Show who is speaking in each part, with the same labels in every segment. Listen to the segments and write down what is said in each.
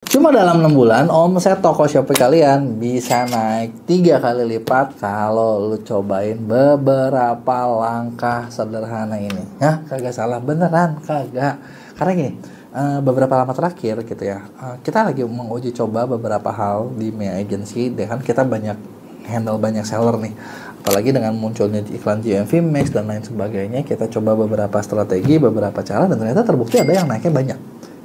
Speaker 1: Cuma dalam 6 bulan, omset toko Shopee kalian bisa naik 3 kali lipat kalau lu cobain beberapa langkah sederhana ini. Hah? Kagak salah beneran, kagak. Karena gini, beberapa lama terakhir gitu ya, kita lagi menguji coba beberapa hal di Mia Agency, dan kita handle banyak seller nih. Apalagi dengan munculnya iklan GMV Max dan lain sebagainya, kita coba beberapa strategi, beberapa cara, dan ternyata terbukti ada yang naiknya banyak.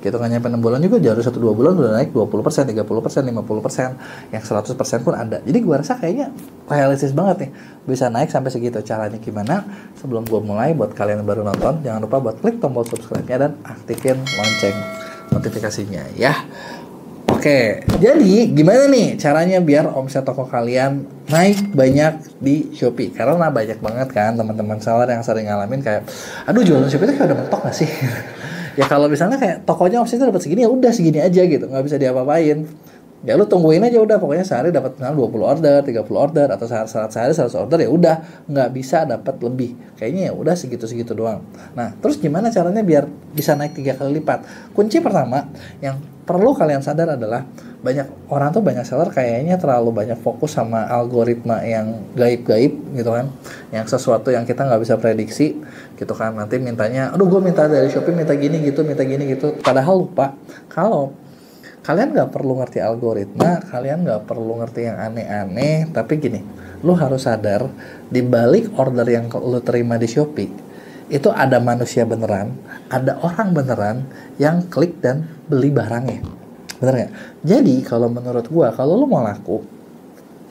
Speaker 1: Gitu kan, nyampe 6 bulan juga baru 1-2 bulan udah naik 20%, 30%, 50%, yang 100% pun ada. Jadi gua rasa kayaknya realistis banget nih bisa naik sampai segitu. Caranya gimana? Sebelum gua mulai, buat kalian yang baru nonton, jangan lupa buat klik tombol subscribe-nya dan aktifin lonceng notifikasinya ya. Oke, jadi gimana nih caranya biar omset toko kalian naik banyak di Shopee? Karena banyak banget kan teman-teman seller yang sering ngalamin kayak, aduh jualan Shopee itu kayak udah mentok gak sih? Ya kalau misalnya kayak tokonya omsetnya dapat segini, ya udah segini aja gitu, nggak bisa diapa-apain. Ya lu tungguin aja udah, pokoknya sehari dapat misalnya 20 order, 30 order, atau sehari 100 order, ya udah nggak bisa dapat lebih. Kayaknya ya udah segitu-segitu doang. Nah, terus gimana caranya biar bisa naik 3 kali lipat? Kunci pertama yang perlu kalian sadar adalah banyak seller kayaknya terlalu banyak fokus sama algoritma yang gaib-gaib gitu kan, yang sesuatu yang kita nggak bisa prediksi gitu kan. Nanti mintanya, aduh gue minta dari Shopee minta gini gitu, padahal lupa kalau kalian nggak perlu ngerti algoritma, kalian nggak perlu ngerti yang aneh-aneh. Tapi gini, lu harus sadar di balik order yang lu terima di Shopee itu ada manusia beneran, ada orang beneran yang klik dan beli barangnya. Bener nggak? Jadi kalau menurut gua, kalau lu mau laku,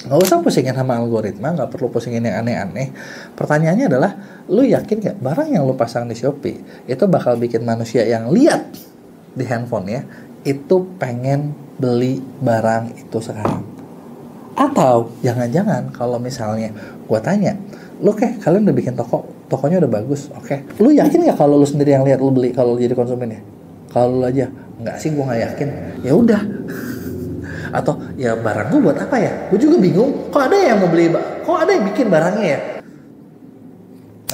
Speaker 1: nggak usah pusingin sama algoritma, nggak perlu pusingin yang aneh-aneh. Pertanyaannya adalah, lu yakin nggak barang yang lu pasang di Shopee itu bakal bikin manusia yang lihat di handphone ya itu pengen beli barang itu sekarang? Atau jangan-jangan kalau misalnya gua tanya, lu kalian udah bikin tokonya udah bagus, oke, lu yakin nggak kalau lu sendiri yang lihat lu beli, kalau lu jadi konsumen ya? Kalau lu aja nggak sih, gua nggak yakin, ya udah. Atau ya barang gua buat apa ya, gua juga bingung, kok ada yang mau beli, kok ada yang bikin barangnya ya.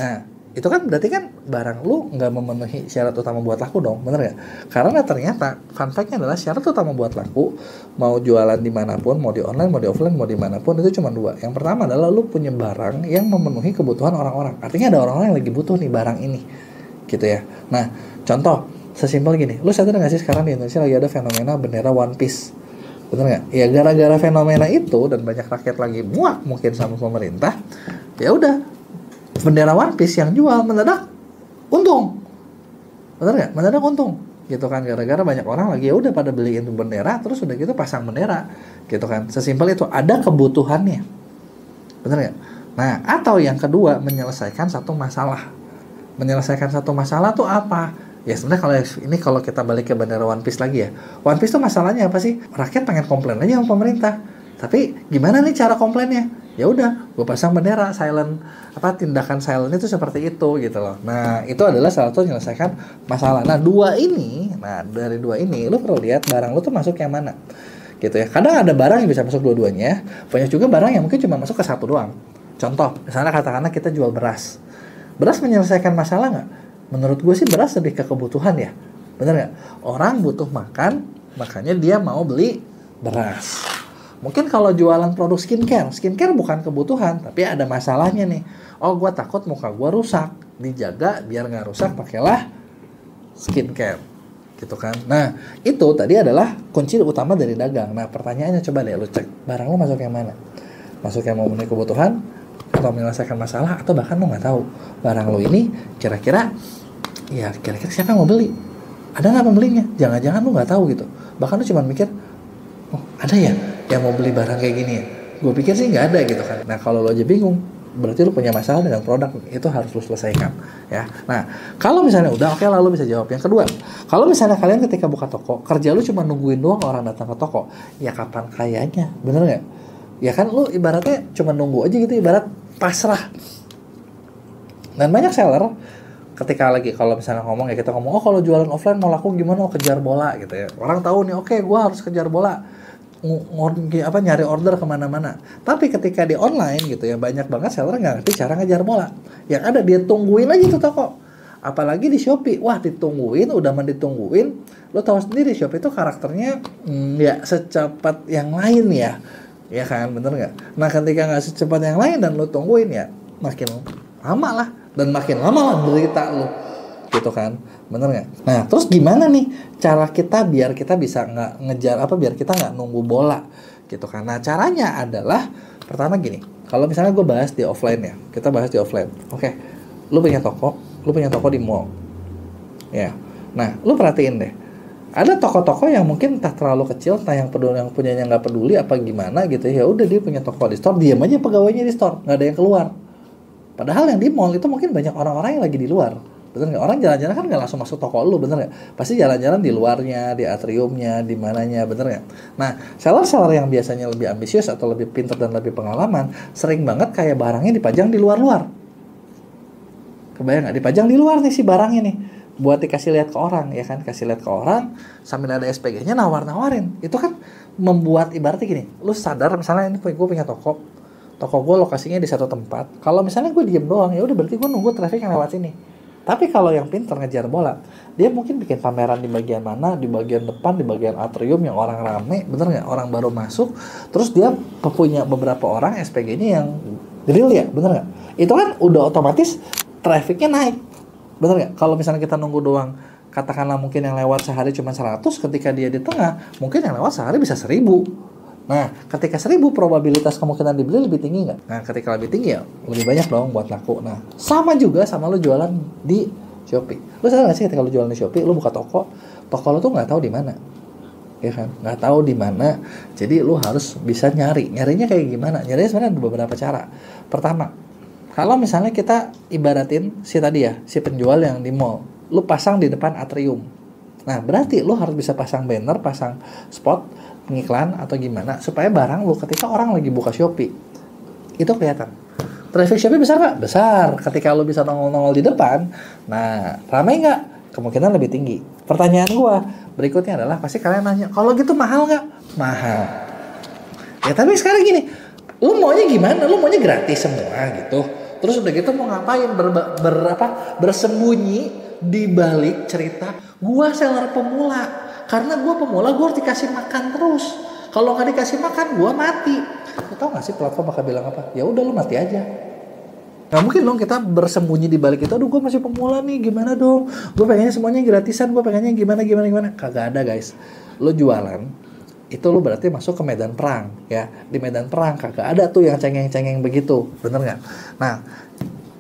Speaker 1: Nah itu kan berarti kan barang lu nggak memenuhi syarat utama buat laku dong, bener nggak? Karena ternyata fun fact-nya adalah syarat utama buat laku, mau jualan dimanapun, mau di online, mau di offline, mau dimanapun, itu cuma 2. Yang pertama adalah lu punya barang yang memenuhi kebutuhan orang-orang. Artinya ada orang-orang yang lagi butuh nih barang ini, gitu ya. Nah contoh sesimpel gini, lu sadar nggak sih sekarang di Indonesia lagi ada fenomena bendera One Piece? Bener nggak? Ya gara-gara fenomena itu dan banyak rakyat lagi muak mungkin sama pemerintah, ya udah bendera One Piece yang jual mendadak untung. Bener nggak? Mendadak untung gitu kan, gara-gara banyak orang lagi ya udah pada beliin tuh bendera, terus udah gitu pasang bendera gitu kan. Sesimpel itu, ada kebutuhannya. Bener nggak? Nah, atau yang kedua, menyelesaikan satu masalah. Menyelesaikan satu masalah tuh apa? Ya sebenarnya kalau kita balik ke bendera One Piece lagi ya, One Piece tuh masalahnya apa sih? Rakyat pengen komplain aja sama pemerintah, tapi gimana nih cara komplainnya? Ya udah, gue pasang bendera silent, tindakan silent itu seperti itu gitu loh. Nah itu adalah salah satu menyelesaikan masalah. Nah dari dua ini lu perlu lihat barang lu tuh masuk yang mana gitu ya. Kadang ada barang yang bisa masuk dua-duanya, banyak juga barang yang mungkin cuma masuk ke satu doang. Contoh misalnya katakanlah kita jual beras menyelesaikan masalah nggak? Menurut gue sih beras lebih ke kebutuhan ya, bener nggak? Orang butuh makan, makanya dia mau beli beras. Mungkin kalau jualan produk skincare bukan kebutuhan, tapi ada masalahnya nih. Oh, gue takut muka gue rusak, dijaga biar nggak rusak, pakailah skincare, gitu kan. Nah, itu tadi adalah kunci utama dari dagang. Nah, pertanyaannya coba deh lu cek, barang lu masuk yang mana? Masuk yang memenuhi kebutuhan, atau menyelesaikan masalah, atau bahkan lu nggak tahu barang lu ini kira-kira siapa yang mau beli? Ada nggak pembelinya? Jangan-jangan lu nggak tahu gitu. Bahkan lu cuma mikir, oh ada ya yang mau beli barang kayak gini ya? Gue pikir sih nggak ada gitu kan. Nah kalau lo aja bingung, berarti lo punya masalah dengan produk, itu harus lo selesaikan ya. Nah kalau misalnya udah oke, lalu bisa jawab. Yang kedua, kalau misalnya kalian ketika buka toko, kerja lo cuma nungguin doang orang datang ke toko, ya kapan kayanya, bener nggak? Ya kan lo ibaratnya cuma nunggu aja gitu, ibarat pasrah. Dan banyak seller ketika lagi kalau misalnya ngomong ya, kita ngomong, oh kalau jualan offline mau laku gimana, kejar bola gitu ya. Orang tahu nih, oke, gue harus kejar bola, nyari order kemana-mana. Tapi ketika di online gitu ya, banyak banget seller nggak ngerti cara ngejar bola. Yang ada dia tungguin aja tuh toko. Apalagi di Shopee, wah ditungguin, udah ditungguin. Lo tahu sendiri Shopee itu karakternya nggak secepat yang lain ya kan, bener nggak? Nah ketika nggak secepat yang lain dan lo tungguin ya, makin lama lah, dan makin lama lah derita lo, gitu kan, bener nggak? Nah terus gimana nih cara kita biar kita bisa nggak ngejar biar kita nggak nunggu bola, gitu kan? Nah caranya adalah pertama gini, kalau misalnya gue bahas di offline ya, kita bahas di offline, oke? Lo punya toko di mall, ya. Nah, lo perhatiin deh, ada toko-toko yang mungkin tak terlalu kecil, entah yang peduli, yang punyanya nggak peduli apa gimana gitu ya. Udah dia punya toko di store, diam aja pegawainya di store, nggak ada yang keluar. Padahal yang di mall itu mungkin banyak orang-orang yang lagi di luar, bener nggak? Orang jalan-jalan kan nggak langsung masuk toko lo, bener nggak? Pasti jalan-jalan di luarnya, di atriumnya, di mananya, bener nggak? Nah, seller-seller yang biasanya lebih ambisius atau lebih pintar dan lebih pengalaman, sering banget kayak barangnya dipajang di luar-luar. Kebayang nggak, dipajang di luar nih si barangnya nih, buat dikasih lihat ke orang, ya kan? Kasih lihat ke orang sambil ada SPG-nya, nawar-nawarin. Itu kan membuat ibaratnya gini, lu sadar misalnya ini gue punya toko gue lokasinya di satu tempat. Kalau misalnya gue diem doang, ya udah berarti gue nunggu traffic yang lewat sini. Tapi kalau yang pintar ngejar bola, dia mungkin bikin pameran di bagian mana, di bagian depan, di bagian atrium yang orang rame, bener nggak? Orang baru masuk, terus dia punya beberapa orang SPG-nya yang real ya, bener nggak? Itu kan udah otomatis trafficnya naik, bener nggak? Kalau misalnya kita nunggu doang, katakanlah mungkin yang lewat sehari cuma 100, ketika dia di tengah, mungkin yang lewat sehari bisa 1000. Nah, ketika 1000 probabilitas kemungkinan dibeli lebih tinggi nggak? Nah, ketika lebih tinggi ya lebih banyak dong buat laku. Nah, sama juga sama lo jualan di Shopee. Lo sadar nggak sih ketika lo jualan di Shopee, lo buka toko lo tuh nggak tahu di mana, ya kan? Nggak tahu di mana. Jadi lo harus bisa nyarinya kayak gimana? Nyarinya sebenarnya ada beberapa cara. Pertama, kalau misalnya kita ibaratin si penjual yang di mall, lu pasang di depan atrium. Nah, berarti lu harus bisa pasang banner, pasang spot, pengiklan atau gimana supaya barang lu ketika orang lagi buka Shopee itu kelihatan. Traffic Shopee besar nggak? Besar. Ketika lu bisa nongol-nongol di depan, nah ramai nggak? Kemungkinan lebih tinggi. Pertanyaan gua berikutnya adalah pasti kalian nanya, kalau gitu mahal nggak? Mahal. Ya tapi sekarang gini, lu maunya gimana? Lu maunya gratis semua gitu. Terus udah gitu mau ngapain? Bersembunyi di balik cerita gua seller pemula. Karena gua pemula, gua harus dikasih makan terus. Kalau nggak dikasih makan, gua mati. Lu tau nggak sih platform bakal bilang apa? Ya udah lu mati aja. Nggak mungkin dong kita bersembunyi di balik itu. Aduh, gua masih pemula nih, gimana dong? Gua pengennya semuanya gratisan, gua pengennya gimana. Kagak ada guys. Lu jualan, itu lu berarti masuk ke medan perang ya. Di medan perang kagak ada tuh yang cengeng-cengeng begitu, bener nggak? Nah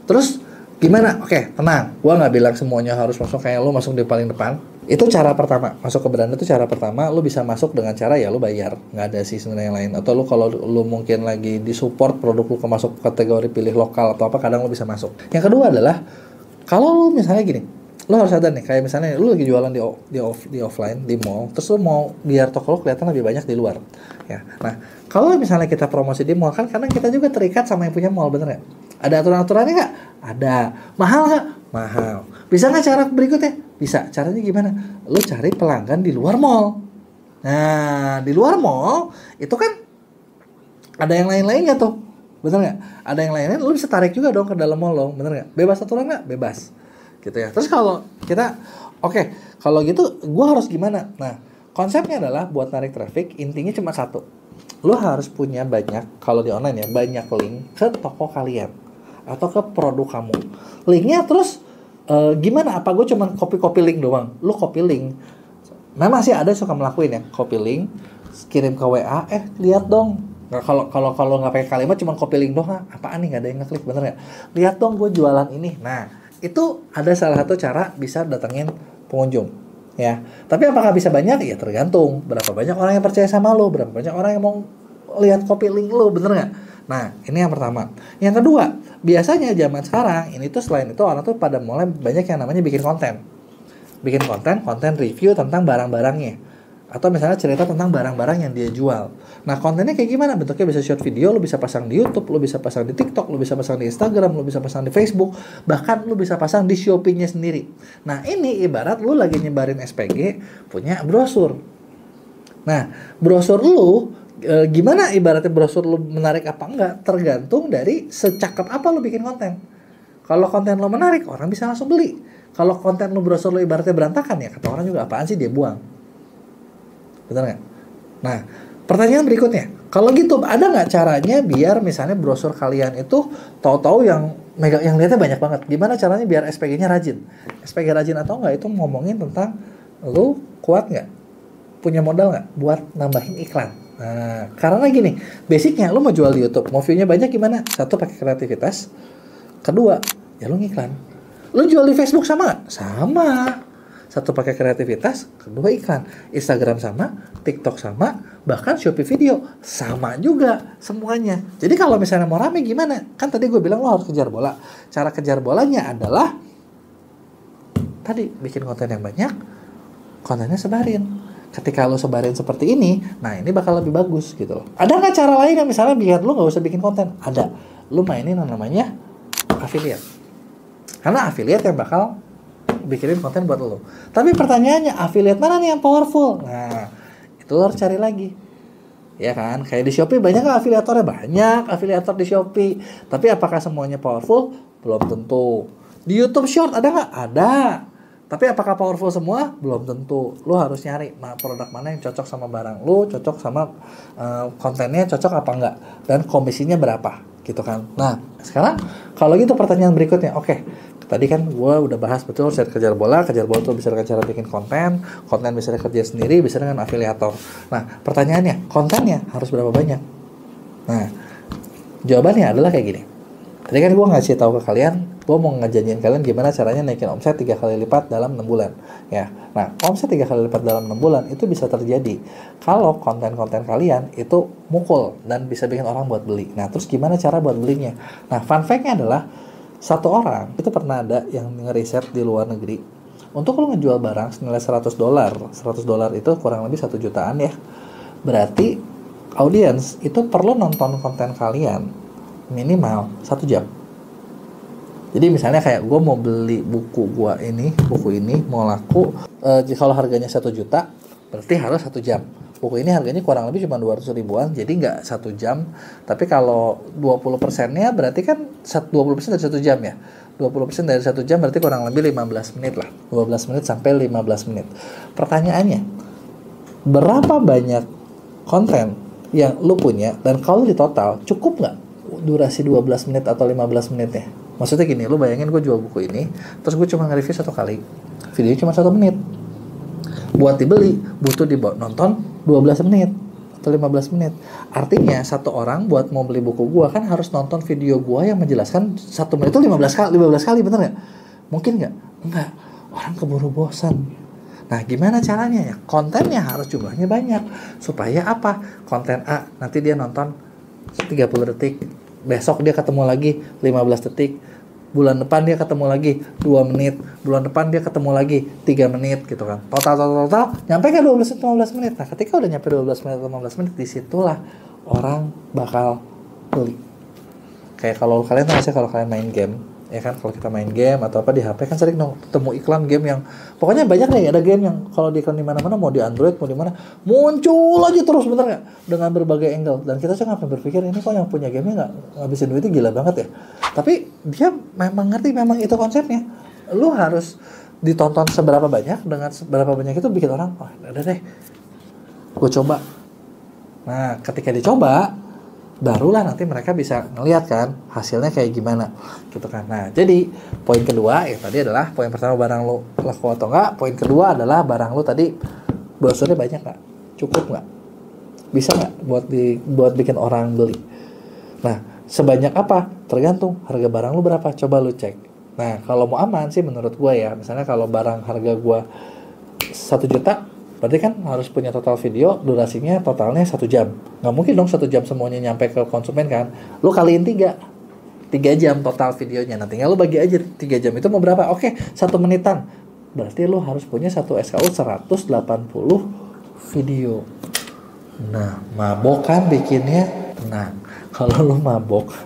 Speaker 1: terus gimana? Oke, tenang, gua nggak bilang semuanya harus masuk kayak lu masuk di paling depan. Itu cara pertama, masuk ke brand itu cara pertama. Lu bisa masuk dengan cara ya lu bayar, nggak ada sih sebenarnya yang lain. Atau lu kalau lu mungkin lagi di support produk lu masuk kategori pilih lokal atau apa, kadang lu bisa masuk. Yang kedua adalah kalau lu misalnya gini, lo harus sadar nih, kayak misalnya lo lagi jualan di offline, di mall, terus lo mau biar toko lo kelihatan lebih banyak di luar, ya. Nah, kalau misalnya kita promosi di mall, kan kadang kita juga terikat sama yang punya mall, bener nggak? Ada aturan-aturannya nggak? Ada. Mahal nggak? Mahal. Bisa nggak cara berikutnya? Bisa. Caranya gimana? Lo cari pelanggan di luar mall. Nah, di luar mall itu kan ada yang lain-lainnya tuh, bener nggak? Ada yang lain-lain, lo bisa tarik juga dong ke dalam mall lo, bener nggak? Bebas aturan nggak? Bebas. Gitu ya. Terus kalau kita kalau gitu gue harus gimana? Nah, konsepnya adalah buat narik traffic, intinya cuma satu. Lo harus punya banyak, kalau di online ya, banyak link ke toko kalian atau ke produk kamu. Linknya terus gimana? Apa gue cuma copy link doang? Lo copy link. Memang sih ada suka melakuin ya, copy link, kirim ke WA, lihat dong. Nah, kalau nggak pakai kalimat cuma copy link doang, apaan nih, nggak ada yang ngeklik, bener nggak? Lihat dong gue jualan ini. Nah, itu ada salah satu cara bisa datengin pengunjung ya. Tapi apakah bisa banyak? Ya tergantung berapa banyak orang yang percaya sama lo, berapa banyak orang yang mau lihat copy link lo, bener nggak? Nah, ini yang pertama. Yang kedua, biasanya zaman sekarang ini tuh selain itu orang tuh pada mulai banyak yang namanya bikin konten review tentang barang-barangnya, atau misalnya cerita tentang barang-barang yang dia jual. Nah, kontennya kayak gimana? Bentuknya bisa short video, lo bisa pasang di YouTube, lo bisa pasang di TikTok, lo bisa pasang di Instagram, lo bisa pasang di Facebook, bahkan lo bisa pasang di Shopee-nya sendiri. Nah, ini ibarat lo lagi nyebarin SPG punya brosur. Nah, brosur lo gimana ibaratnya brosur lo menarik apa enggak? Tergantung dari secakep apa lo bikin konten. Kalau konten lo menarik, orang bisa langsung beli. Kalau konten lo brosur lo ibaratnya berantakan ya, kata orang juga apaan sih, dia buang. Benar nggak? Nah, pertanyaan berikutnya, kalau gitu ada nggak caranya biar misalnya brosur kalian itu tahu-tahu yang megang, yang lihatnya banyak banget? Gimana caranya biar SPG-nya rajin? SPG rajin atau nggak itu ngomongin tentang lo kuat nggak, punya modal nggak buat nambahin iklan. Nah, karena gini, basicnya lo mau jual di YouTube, mau view-nya banyak gimana? Satu, pakai kreativitas. Kedua, ya lo ngiklan. Lo jual di Facebook sama nggak? Sama. Satu, pakai kreativitas, kedua iklan. Instagram sama, TikTok sama, bahkan Shopee Video sama juga semuanya. Jadi kalau misalnya mau rame gimana? Kan tadi gue bilang lo harus kejar bola. Cara kejar bolanya adalah tadi bikin konten yang banyak, kontennya sebarin. Ketika lo sebarin seperti ini, nah ini bakal lebih bagus gitu loh. Ada nggak cara lain yang misalnya biar lo nggak usah bikin konten? Ada. Lo mainin yang namanya affiliate. Karena affiliate yang bakal bikinin konten buat lo. Tapi pertanyaannya, affiliate mana nih yang powerful? Nah, itu lo harus cari lagi. Ya kan? Kayak di Shopee banyak nggak afiliatornya? Banyak afiliator di Shopee. Tapi apakah semuanya powerful? Belum tentu. Di YouTube Short ada nggak? Ada. Tapi apakah powerful semua? Belum tentu. Lo harus nyari produk mana yang cocok sama barang lo, cocok sama kontennya cocok apa enggak, dan komisinya berapa gitu kan. Nah, sekarang kalau gitu pertanyaan berikutnya, oke, tadi kan gue udah bahas betul saya kejar bola tuh bisa dengan cara bikin konten bisa kerja sendiri, bisa dengan afiliator. Nah, pertanyaannya, kontennya harus berapa banyak? Nah, jawabannya adalah kayak gini. Tadi kan gue ngasih tahu ke kalian, gue mau ngejanjiin kalian gimana caranya naikin omset 3 kali lipat dalam 6 bulan. Ya, nah omset 3 kali lipat dalam 6 bulan itu bisa terjadi kalau konten-konten kalian itu mukul dan bisa bikin orang buat beli. Nah, terus gimana cara buat belinya? Nah, fun fact-nya adalah satu orang itu pernah ada yang ngeriset di luar negeri. Untuk lo ngejual barang senilai $100 itu kurang lebih 1 jutaan ya. Berarti audiens itu perlu nonton konten kalian minimal 1 jam. Jadi misalnya kayak gue mau beli buku ini mau laku, kalau harganya 1 juta berarti harus 1 jam. Buku ini harganya kurang lebih cuma 200 ribuan, jadi nggak 1 jam. Tapi kalau 20%-nya berarti kan 20% dari 1 jam ya. 20% dari 1 jam berarti kurang lebih 15 menit lah. 12 menit sampai 15 menit. Pertanyaannya, berapa banyak konten yang lu punya, dan kalau di total cukup nggak durasi 12 menit atau 15 menitnya? Maksudnya gini, lu bayangin gue jual buku ini, terus gue cuma nge-review 1 kali, video cuma 1 menit. Buat dibeli, butuh nonton 12 menit atau 15 menit. Artinya satu orang buat mau beli buku gue kan harus nonton video gue yang menjelaskan 1 menit itu 15 kali, bener nggak? Mungkin nggak? Enggak. Orang keburu bosan. Nah, gimana caranya ya? Kontennya harus jumlahnya banyak. Supaya apa? Konten A, nanti dia nonton 30 detik. Besok dia ketemu lagi 15 detik. Bulan depan dia ketemu lagi 2 menit. Bulan depan dia ketemu lagi 3 menit gitu kan. Total nyampe kan 12-15 menit. Nah, ketika udah nyampe 12 menit atau 15 menit, disitulah orang bakal beli. Kayak kalau kalian tahu sih, kalau kalian main game, ya kan, kalau kita main game atau apa di HP kan sering ketemu iklan game yang pokoknya banyak deh. Ada game yang kalau di iklan di mana-mana, mau di Android mau di mana, muncul aja terus, bener nggak, dengan berbagai angle. Dan kita sih ngapain berpikir ini kok yang punya gamenya nggak ngabisin duitnya gila banget ya. Tapi dia memang ngerti, memang itu konsepnya. Lu harus ditonton seberapa banyak, dengan seberapa banyak itu bikin orang, wah udah deh gue coba. Nah, ketika dicoba barulah nanti mereka bisa ngelihat kan hasilnya kayak gimana gitu kan. Nah, jadi poin kedua ya tadi adalah, poin pertama barang lo laku atau enggak, poin kedua adalah barang lo tadi brosurnya banyak nggak, cukup nggak, bisa nggak buat bikin orang beli. Nah, sebanyak apa tergantung harga barang lo berapa, coba lo cek. Nah, kalau mau aman sih menurut gue ya, misalnya kalau barang harga gue 1 juta, berarti kan harus punya total video, durasinya totalnya 1 jam. Nggak mungkin dong 1 jam semuanya nyampe ke konsumen kan. Lu kaliin 3 jam total videonya. Nah, tinggal lu bagi aja 3 jam itu mau berapa. Oke, 1 menitan. Berarti lu harus punya 1 SKU 180 video. Nah, mabok kan bikinnya? Tenang. Kalau lu mabok,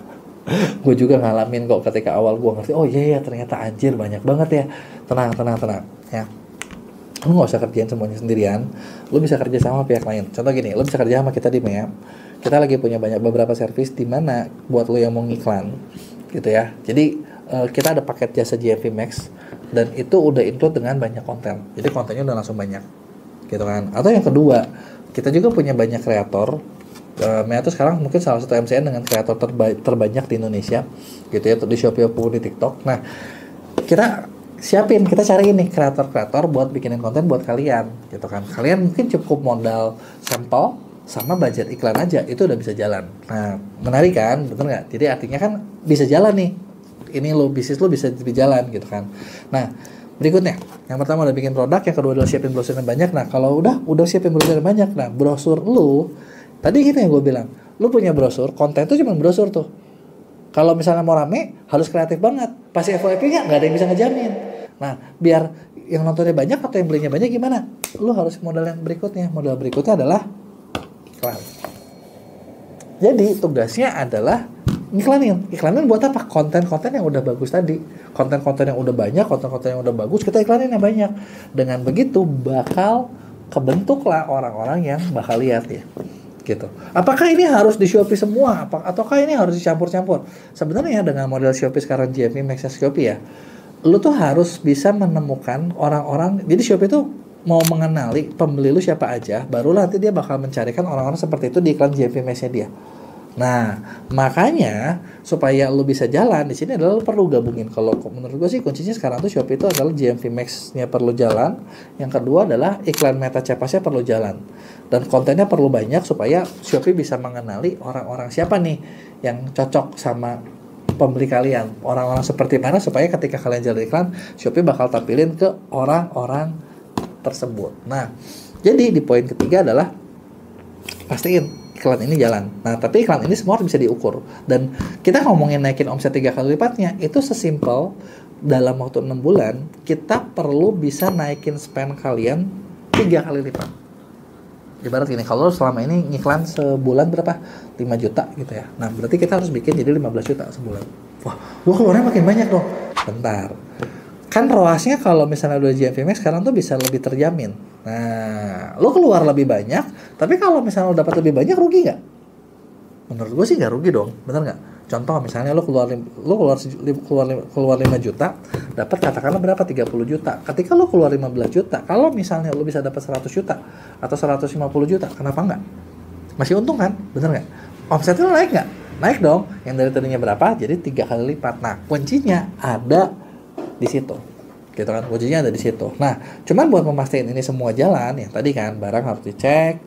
Speaker 1: gue juga ngalamin kok ketika awal gue ngerti, oh iya ternyata anjir banyak banget ya. Tenang ya. Lu gak usah kerjain semuanya sendirian, lu bisa kerja sama pihak lain. Contoh gini, lu bisa kerja sama kita di MEAP. Kita lagi punya beberapa servis di mana buat lu yang mau ngiklan gitu ya. Jadi kita ada paket jasa GMV Max dan itu udah include dengan banyak konten. Jadi kontennya udah langsung banyak, gitu kan. Atau yang kedua, kita juga punya banyak kreator. Mea tuh sekarang mungkin salah satu MCN dengan kreator terbanyak di Indonesia, gitu ya, di Shopee maupun di TikTok. Nah, kita cari ini kreator-kreator buat bikinin konten buat kalian, gitu kan. Kalian mungkin cukup modal sampel sama budget iklan aja, itu udah bisa jalan. Nah, menarik kan, bener nggak? Jadi artinya kan bisa jalan nih. Ini bisnis lo bisa jalan, gitu kan. Nah, berikutnya, yang pertama udah bikin produk, yang kedua adalah siapin brosur yang banyak. Nah, kalau udah siapin brosur yang banyak, nah brosur lu, tadi gitu yang gue bilang, lu punya brosur, konten tuh cuma brosur tuh. Kalau misalnya mau rame, harus kreatif banget. Pasti FYP nggak ada yang bisa ngejamin. Nah, biar yang nontonnya banyak atau yang belinya banyak gimana? Lu harus modal yang berikutnya. Modal berikutnya adalah iklan. Jadi tugasnya adalah iklanin buat apa? Konten-konten yang udah bagus tadi, konten-konten yang udah banyak, konten-konten yang udah bagus kita iklanin yang banyak. Dengan begitu bakal kebentuklah orang-orang yang bakal lihat ya, gitu. Apakah ini harus di Shopee semua? Ataukah ini harus dicampur-campur? Sebenarnya dengan model Shopee sekarang GMV Max Shopee ya, lu tuh harus bisa menemukan orang-orang. Jadi Shopee tuh mau mengenali pembeli lu siapa aja, barulah nanti dia bakal mencarikan orang-orang seperti itu di iklan GMV Max-nya dia. Nah, makanya supaya lu bisa jalan di sini adalah lu perlu gabungin. Kalau menurut gue sih kuncinya sekarang tuh Shopee itu adalah GMV Max-nya perlu jalan. Yang kedua adalah iklan Meta Cepasnya perlu jalan. Dan kontennya perlu banyak supaya Shopee bisa mengenali orang-orang siapa nih yang cocok sama pembeli kalian. Orang-orang seperti mana supaya ketika kalian jalan iklan, Shopee bakal tampilin ke orang-orang tersebut. Nah, jadi di poin ketiga adalah pastiin iklan ini jalan. Nah, tapi iklan ini semua harus bisa diukur. Dan kita ngomongin naikin omset 3 kali lipatnya, itu sesimpel dalam waktu 6 bulan, kita perlu bisa naikin spend kalian 3 kali lipat. Ibarat gini, kalau selama ini ngiklan sebulan berapa? 5 juta gitu ya. Nah, berarti kita harus bikin jadi 15 juta sebulan. Wah, gua keluarnya makin banyak dong. Bentar. Kan ROAS-nya kalau misalnya udah GMV Max sekarang tuh bisa lebih terjamin. Nah, lo keluar lebih banyak, tapi kalau misalnya lo dapat lebih banyak, rugi nggak? Menurut gue sih nggak rugi dong, bener nggak? Contoh misalnya lo keluar 5 juta, dapat katakanlah berapa? 30 juta. Ketika lo keluar 15 juta, kalau misalnya lo bisa dapat 100 juta atau 150 juta, kenapa nggak? Masih untung kan? Bener nggak? Omsetnya lo naik nggak? Naik dong. Yang dari tadinya berapa? Jadi 3 kali lipat. Nah, kuncinya ada di situ, gitu kan, kuncinya ada di situ. Nah, cuman buat memastikan ini semua jalan, yang tadi kan barang harus dicek,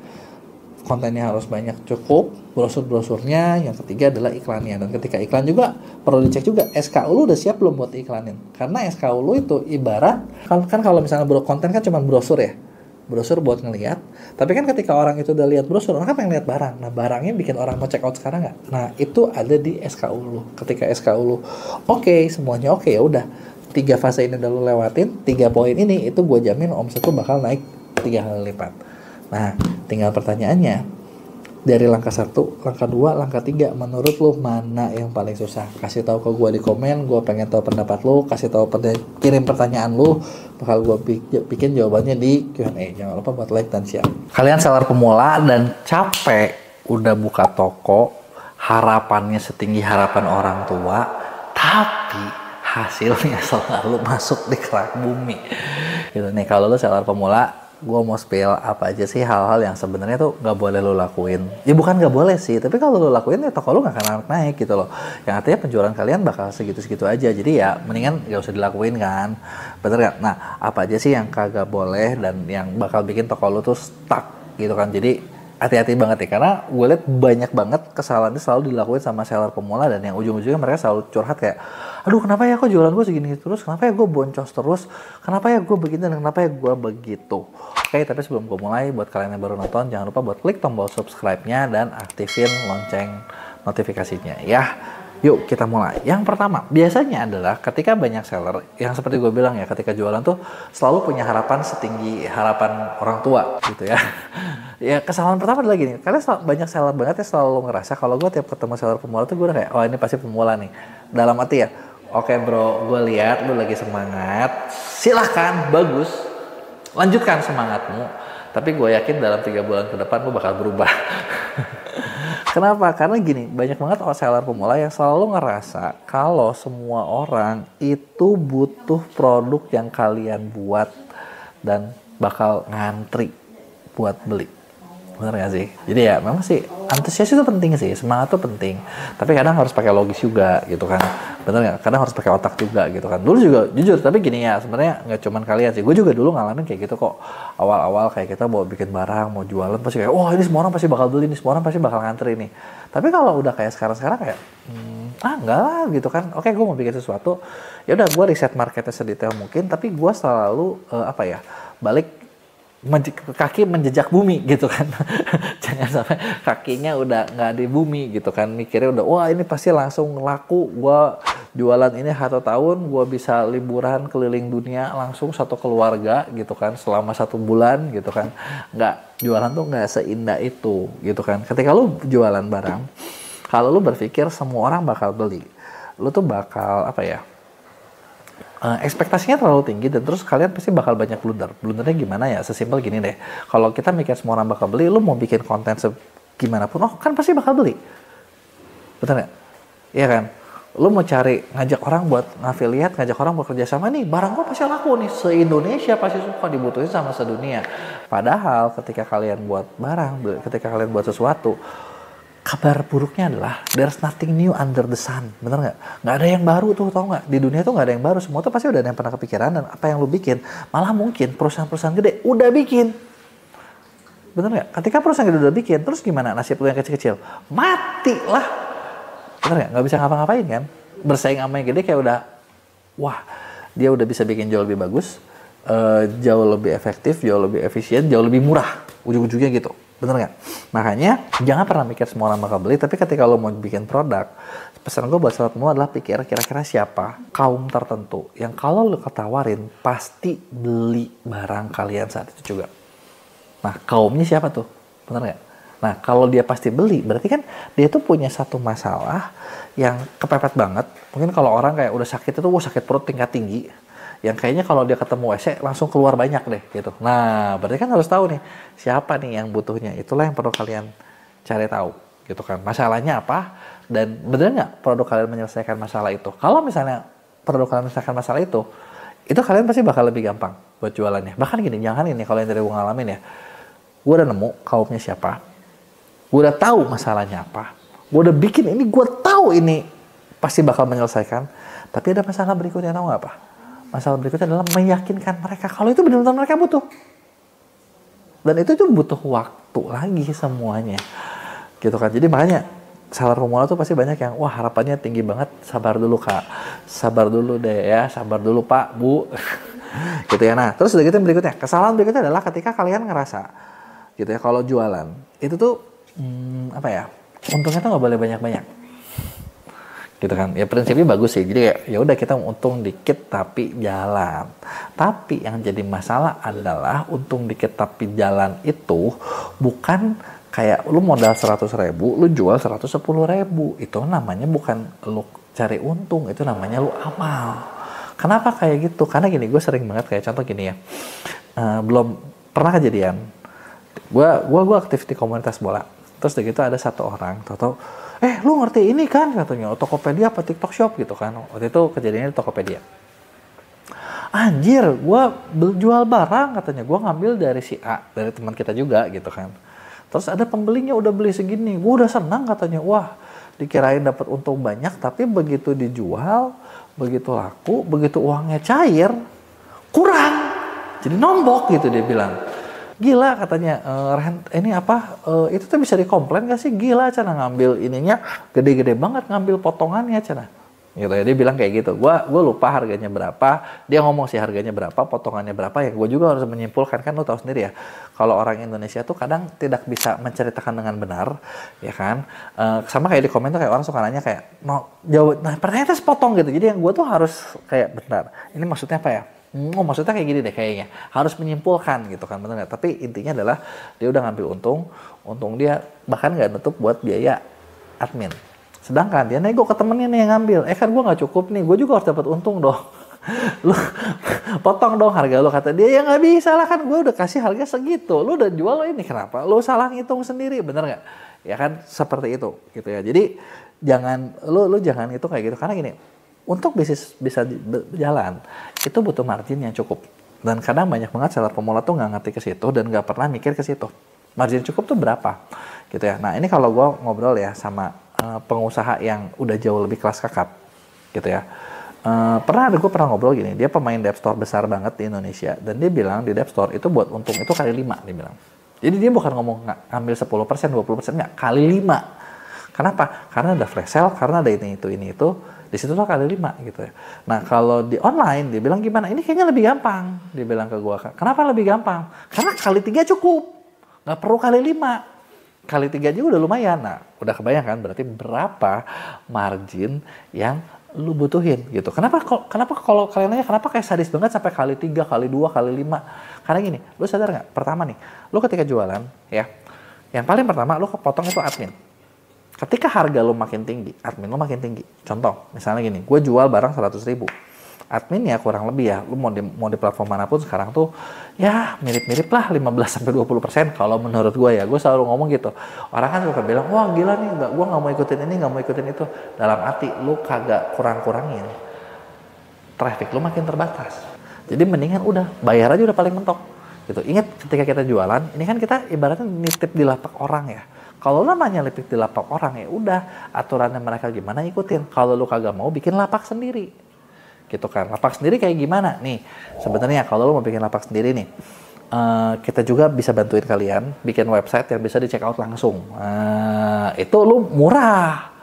Speaker 1: kontennya harus banyak cukup, brosur-brosurnya, yang ketiga adalah iklannya. Dan ketika iklan juga perlu dicek juga SKU lu udah siap belum buat iklanin, karena SKU lu itu ibarat kan kalau misalnya konten kan cuma brosur ya, brosur buat ngelihat, tapi kan ketika orang itu udah lihat brosur, orang kan pengen lihat barang. Nah, barangnya bikin orang mau check out sekarang nggak? Nah, itu ada di SKU lu. Ketika SKU lu oke, semuanya oke, ya udah, 3 fase ini udah lu lewatin, 3 poin ini, itu gue jamin omset lu bakal naik 3 kali lipat. Nah, tinggal pertanyaannya, dari langkah 1, langkah 2, langkah 3, menurut lu mana yang paling susah? Kasih tahu ke gue di komen, gue pengen tahu pendapat lu, kasih tahu kirim pertanyaan lu, bakal gue bikin jawabannya di Q&A. Jangan lupa buat like dan share. Kalian seller pemula dan capek udah buka toko, harapannya setinggi harapan orang tua, tapi hasilnya selalu masuk di kerak bumi. Gitu nih, kalau lu seller pemula, gue mau spill apa aja sih hal-hal yang sebenarnya tuh nggak boleh lo lakuin. Ya bukan nggak boleh sih, tapi kalau lo lakuin ya toko lo nggak akan naik gitu loh. Yang artinya penjualan kalian bakal segitu-segitu aja. Jadi ya mendingan nggak usah dilakuin kan, bener nggak? Nah, apa aja sih yang kagak boleh dan yang bakal bikin toko lo tuh stuck gitu kan? Jadi hati-hati banget ya, karena gue liat banyak banget kesalahan itu selalu dilakuin sama seller pemula, dan yang ujung-ujungnya mereka selalu curhat kayak, aduh kenapa ya kok jualan gue segini terus, kenapa ya gue boncos terus, kenapa ya gue begini dan kenapa ya gue begitu. Oke, tapi sebelum gue mulai, buat kalian yang baru nonton, jangan lupa buat klik tombol subscribe-nya dan aktifin lonceng notifikasinya ya. Yuk kita mulai. Yang pertama, biasanya adalah ketika banyak seller, yang seperti gue bilang ya, ketika jualan tuh selalu punya harapan setinggi harapan orang tua gitu ya. Ya, kesalahan pertama adalah gini, karena banyak seller banget ya selalu ngerasa kalau gue tiap ketemu seller pemula tuh gue udah kayak, oh ini pasti pemula nih. Dalam arti ya, oke bro, gue lihat lu lagi semangat, silahkan, bagus, lanjutkan semangatmu. Tapi gue yakin dalam 3 bulan ke depan lu bakal berubah. Kenapa? Karena gini, banyak banget seller pemula yang selalu ngerasa kalau semua orang itu butuh produk yang kalian buat dan bakal ngantri buat beli. Bener gak sih? Jadi ya memang sih antusias itu penting sih, semangat itu penting. Tapi kadang harus pakai logis juga gitu kan. Bener gak? Kadang harus pakai otak juga gitu kan. Dulu juga jujur, tapi gini ya sebenarnya nggak cuman kalian sih. Gue juga dulu ngalamin kayak gitu kok. Awal-awal kayak kita mau bikin barang, mau jualan pasti kayak, wah ini semua orang pasti bakal beli, ini semua orang pasti bakal ngantri nih. Tapi kalau udah kayak sekarang kayak, enggak lah gitu kan. Oke, gue mau bikin sesuatu, ya udah gue riset marketnya sedetail mungkin. Tapi gue selalu balik kaki menjejak bumi gitu kan. Jangan sampai kakinya udah nggak di bumi gitu kan, mikirnya udah wah ini pasti langsung laku, gua jualan ini 1 tahun gua bisa liburan keliling dunia langsung satu keluarga gitu kan selama 1 bulan gitu kan. Nggak, jualan tuh nggak seindah itu gitu kan. Ketika lu jualan barang, kalau lu berpikir semua orang bakal beli, lu tuh bakal ekspektasinya terlalu tinggi dan terus kalian pasti bakal banyak blunder. Blundernya gimana ya? Sesimpel gini deh. Kalau kita mikir semua orang bakal beli, lu mau bikin konten gimana pun, kan pasti bakal beli. Betul nggak? Iya kan? Lu mau cari ngajak orang buat ngafiliat, ngajak orang buat kerjasama nih, barang gua pasti laku nih, se-Indonesia pasti suka, dibutuhin sama sedunia. Padahal ketika kalian buat barang, ketika kalian buat sesuatu, kabar buruknya adalah there's nothing new under the sun, bener nggak? Nggak ada yang baru tuh, tau nggak? Di dunia tuh nggak ada yang baru, semua tuh pasti udah ada yang pernah kepikiran dan apa yang lu bikin, malah mungkin perusahaan-perusahaan gede udah bikin, bener nggak? Ketika perusahaan gede udah bikin, terus gimana nasib lu yang kecil-kecil? Mati lah, bener nggak? Nggak bisa ngapa-ngapain kan? Bersaing sama yang gede kayak udah, wah dia udah bisa bikin jauh lebih bagus, jauh lebih efektif, jauh lebih efisien, jauh lebih murah, ujung-ujungnya gitu. Bener nggak? Makanya jangan pernah mikir semua orang bakal beli, tapi ketika lo mau bikin produk, pesan gue buat sobat semua adalah pikir kira-kira siapa kaum tertentu yang kalau lo ketawarin pasti beli barang kalian saat itu juga. Nah kaumnya siapa tuh? Bener nggak? Nah kalau dia pasti beli, berarti kan dia tuh punya satu masalah yang kepepet banget. Mungkin kalau orang kayak udah sakit itu, sakit perut tingkat tinggi, yang kayaknya kalau dia ketemu WC langsung keluar banyak deh gitu. Nah, berarti kan harus tahu nih siapa nih yang butuhnya. Itulah yang perlu kalian cari tahu gitu kan. Masalahnya apa dan bener nggak produk kalian menyelesaikan masalah itu. Kalau misalnya produk kalian menyelesaikan masalah itu kalian pasti bakal lebih gampang buat jualannya. Bahkan gini, jangan ini kalau yang dari gue ngalamin ya. Gue udah nemu kaumnya siapa. Gue udah tahu masalahnya apa. Gue udah bikin ini, gue tahu ini pasti bakal menyelesaikan. Tapi ada masalah berikutnya, tahu nggak apa? Masalah berikutnya adalah meyakinkan mereka kalau itu benar-benar mereka butuh. Dan itu tuh butuh waktu lagi semuanya. Gitu kan. Jadi makanya seller pemula tuh pasti banyak yang wah harapannya tinggi banget. Sabar dulu Kak. Sabar dulu deh ya. Sabar dulu Pak, Bu. Gitu ya. Nah, terus udah gitu yang berikutnya. Kesalahan berikutnya adalah ketika kalian ngerasa gitu ya kalau jualan itu tuh untungnya tuh nggak boleh banyak-banyak. Gitu kan, ya prinsipnya bagus sih, jadi ya udah kita untung dikit tapi jalan. Tapi yang jadi masalah adalah untung dikit tapi jalan itu bukan kayak lu modal 100.000, lu jual 110.000, itu namanya bukan lu cari untung, itu namanya lu amal. Kenapa kayak gitu? Karena gini, gue sering banget kayak contoh gini ya, belum pernah kejadian, gue aktif di komunitas bola, terus begitu ada satu orang, tau lu ngerti ini kan katanya Tokopedia apa TikTok Shop gitu kan. Waktu itu kejadiannya di Tokopedia. Anjir, gue jual barang katanya. Gue ngambil dari si A, dari teman kita juga gitu kan. Terus ada pembelinya udah beli segini. Gue udah senang katanya. Wah, dikirain dapat untung banyak. Tapi begitu dijual, begitu laku, begitu uangnya cair, kurang. Jadi nombok gitu dia bilang. Gila katanya, itu tuh bisa dikomplain gak sih? Gila Cana ngambil ininya gede-gede banget, ngambil potongannya Cana. Gitu ya, dia bilang kayak gitu. Gue lupa harganya berapa, dia ngomong sih harganya berapa, potongannya berapa, ya gue juga harus menyimpulkan, kan lo tahu sendiri ya. Kalau orang Indonesia tuh kadang tidak bisa menceritakan dengan benar, ya kan. Sama kayak di komen tuh kayak orang suka nanya kayak, pertanyaannya sepotong gitu. Jadi yang gue tuh harus kayak, bentar, ini maksudnya apa ya? Maksudnya kayak gini deh kayaknya. Harus menyimpulkan gitu kan, bener gak? Tapi intinya adalah dia udah ngambil untung dia bahkan gak nutup buat biaya admin. Sedangkan dia nego ke temennya nih yang ngambil. Kan gue gak cukup nih, gue juga harus dapat untung dong. Lu potong dong harga lu, kata dia. Ya gak bisa lah, kan gue udah kasih harga segitu. Lu udah jual ini, kenapa lu salah ngitung sendiri, bener gak? Ya kan seperti itu gitu ya. Jadi jangan lu jangan itu kayak gitu, karena gini, untuk bisnis bisa berjalan itu butuh margin yang cukup. Dan kadang banyak banget seller pemula tuh nggak ngerti ke situ dan nggak pernah mikir ke situ. Margin cukup tuh berapa gitu ya. Nah ini kalau gue ngobrol ya sama pengusaha yang udah jauh lebih kelas kakap gitu ya. Gue pernah ngobrol gini, dia pemain Dev Store besar banget di Indonesia, dan dia bilang di Dev Store itu buat untung itu kali 5 dia bilang. Jadi dia bukan ngomong ngambil 10%, 20%, nggak, kali 5. Kenapa? Karena ada flash sale, karena ada ini itu, di situ tuh kali 5 gitu ya. Nah kalau di online dia bilang gimana? Ini kayaknya lebih gampang, dia bilang ke gua. Kenapa lebih gampang? Karena kali 3 cukup, nggak perlu kali 5. Kali 3 juga udah lumayan. Nah udah kebayang kan berarti berapa margin yang lu butuhin gitu. Kenapa kalau kalian nanya kenapa kayak sadis banget sampai kali 3, kali 2, kali 5? Karena gini, lu sadar nggak? Pertama nih, lu ketika jualan ya, yang paling pertama lu kepotong itu admin. Ketika harga lu makin tinggi, admin lu makin tinggi. Contoh, misalnya gini, gue jual barang 100.000. Admin ya kurang lebih ya, lu mau di platform manapun sekarang tuh ya mirip-mirip lah 15-20% kalau menurut gue ya. Gue selalu ngomong gitu. Orang kan suka bilang, wah gila nih, gue nggak mau ikutin ini, nggak mau ikutin itu. Dalam arti lu kagak kurang-kurangin, traffic lu makin terbatas. Jadi mendingan udah bayar aja udah paling mentok gitu. Ingat ketika kita jualan, ini kan kita ibaratnya nitip di lapak orang ya. Kalau namanya nitip di lapak orang ya udah aturannya mereka gimana ikutin. Kalau lu kagak mau bikin lapak sendiri. Gitu kan. Lapak sendiri kayak gimana? Nih, sebenarnya kalau lu mau bikin lapak sendiri nih, kita juga bisa bantuin kalian bikin website yang bisa di check out langsung. Itu lu murah.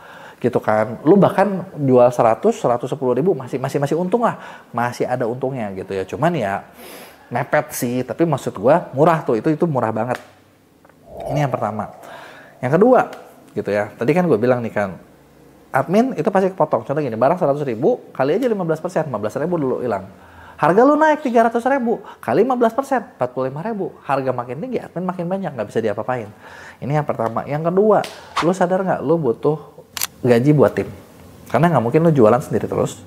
Speaker 1: Gitu kan. Lu bahkan jual 110.000 masih untung lah. Masih ada untungnya gitu ya. Cuman ya mepet sih, tapi maksud gua murah tuh. Itu murah banget. Ini yang pertama. Yang kedua, gitu ya. Tadi kan gue bilang nih kan, admin itu pasti kepotong. Contoh gini, barang 100.000 kali aja 15%, 15.000 dulu hilang. Harga lu naik 300.000 kali 15%, 45.000. Harga makin tinggi, admin makin banyak, nggak bisa diapa-apain. Ini yang pertama. Yang kedua, lu sadar nggak, lu butuh gaji buat tim. Karena nggak mungkin lu jualan sendiri terus.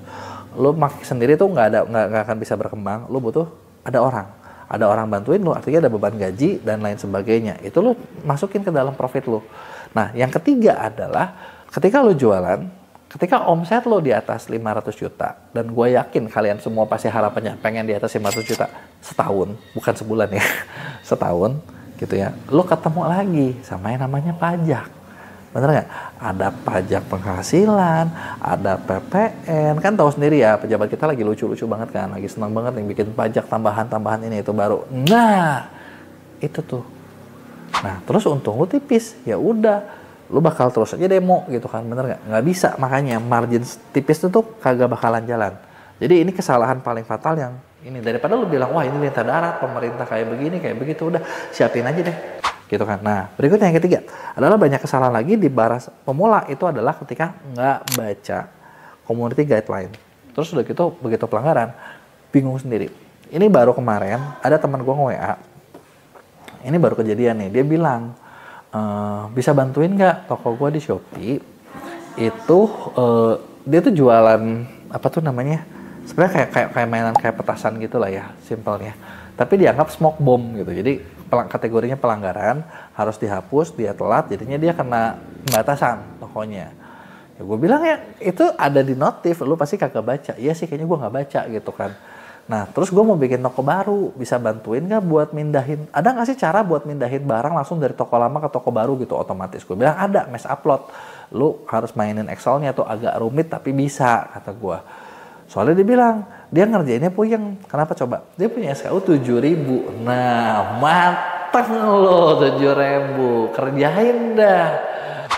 Speaker 1: Lu sendiri tuh nggak akan bisa berkembang. Lu butuh ada orang. Ada orang bantuin lu, artinya ada beban gaji dan lain sebagainya. Itu lu masukin ke dalam profit lu. Nah, yang ketiga adalah ketika lu jualan, ketika omset lu di atas 500 juta, dan gue yakin kalian semua pasti harapannya pengen di atas 500 juta setahun, bukan sebulan ya, setahun gitu ya, lu ketemu lagi sama yang namanya pajak. Bener nggak? Ada pajak penghasilan, ada PPN, kan tahu sendiri ya, pejabat kita lagi lucu-lucu banget kan, lagi senang banget nih bikin pajak tambahan ini itu baru. Nah, itu tuh. Nah, terus untung lu tipis, ya udah, lu bakal terus aja demo gitu kan, bener nggak? Nggak bisa, makanya margin tipis itu tuh kagak bakalan jalan. Jadi ini kesalahan paling fatal yang ini, daripada lu bilang, wah ini lintah darat, pemerintah kayak begini, kayak begitu, udah siapin aja deh. Gitu kan. Nah, berikutnya yang ketiga adalah banyak kesalahan lagi di baras pemula itu adalah ketika nggak baca community guideline. Terus udah gitu, begitu pelanggaran, bingung sendiri. Ini baru kemarin ada teman gue nge-WA. Ini baru kejadian nih. Dia bilang, bisa bantuin nggak toko gue di Shopee itu dia tuh jualan apa tuh namanya? Sebenarnya kayak mainan kayak petasan gitu lah ya, simpelnya. Tapi dianggap smoke bomb gitu. Jadi kategorinya pelanggaran, harus dihapus, dia telat, jadinya dia kena pembatasan tokonya. Ya gue bilang ya, itu ada di notif, lu pasti kagak baca. Iya sih, kayaknya gue nggak baca gitu kan. Nah, terus gue mau bikin toko baru, bisa bantuin nggak buat mindahin? Ada nggak sih cara buat mindahin barang langsung dari toko lama ke toko baru gitu otomatis? Gue bilang ada, mass upload. Lu harus mainin Excelnya tuh agak rumit tapi bisa, kata gue. Soalnya dia bilang, dia ngerjainnya puyeng. Kenapa coba? Dia punya SKU 7.000. Nah, mateng lo 7.000. Kerjain dah.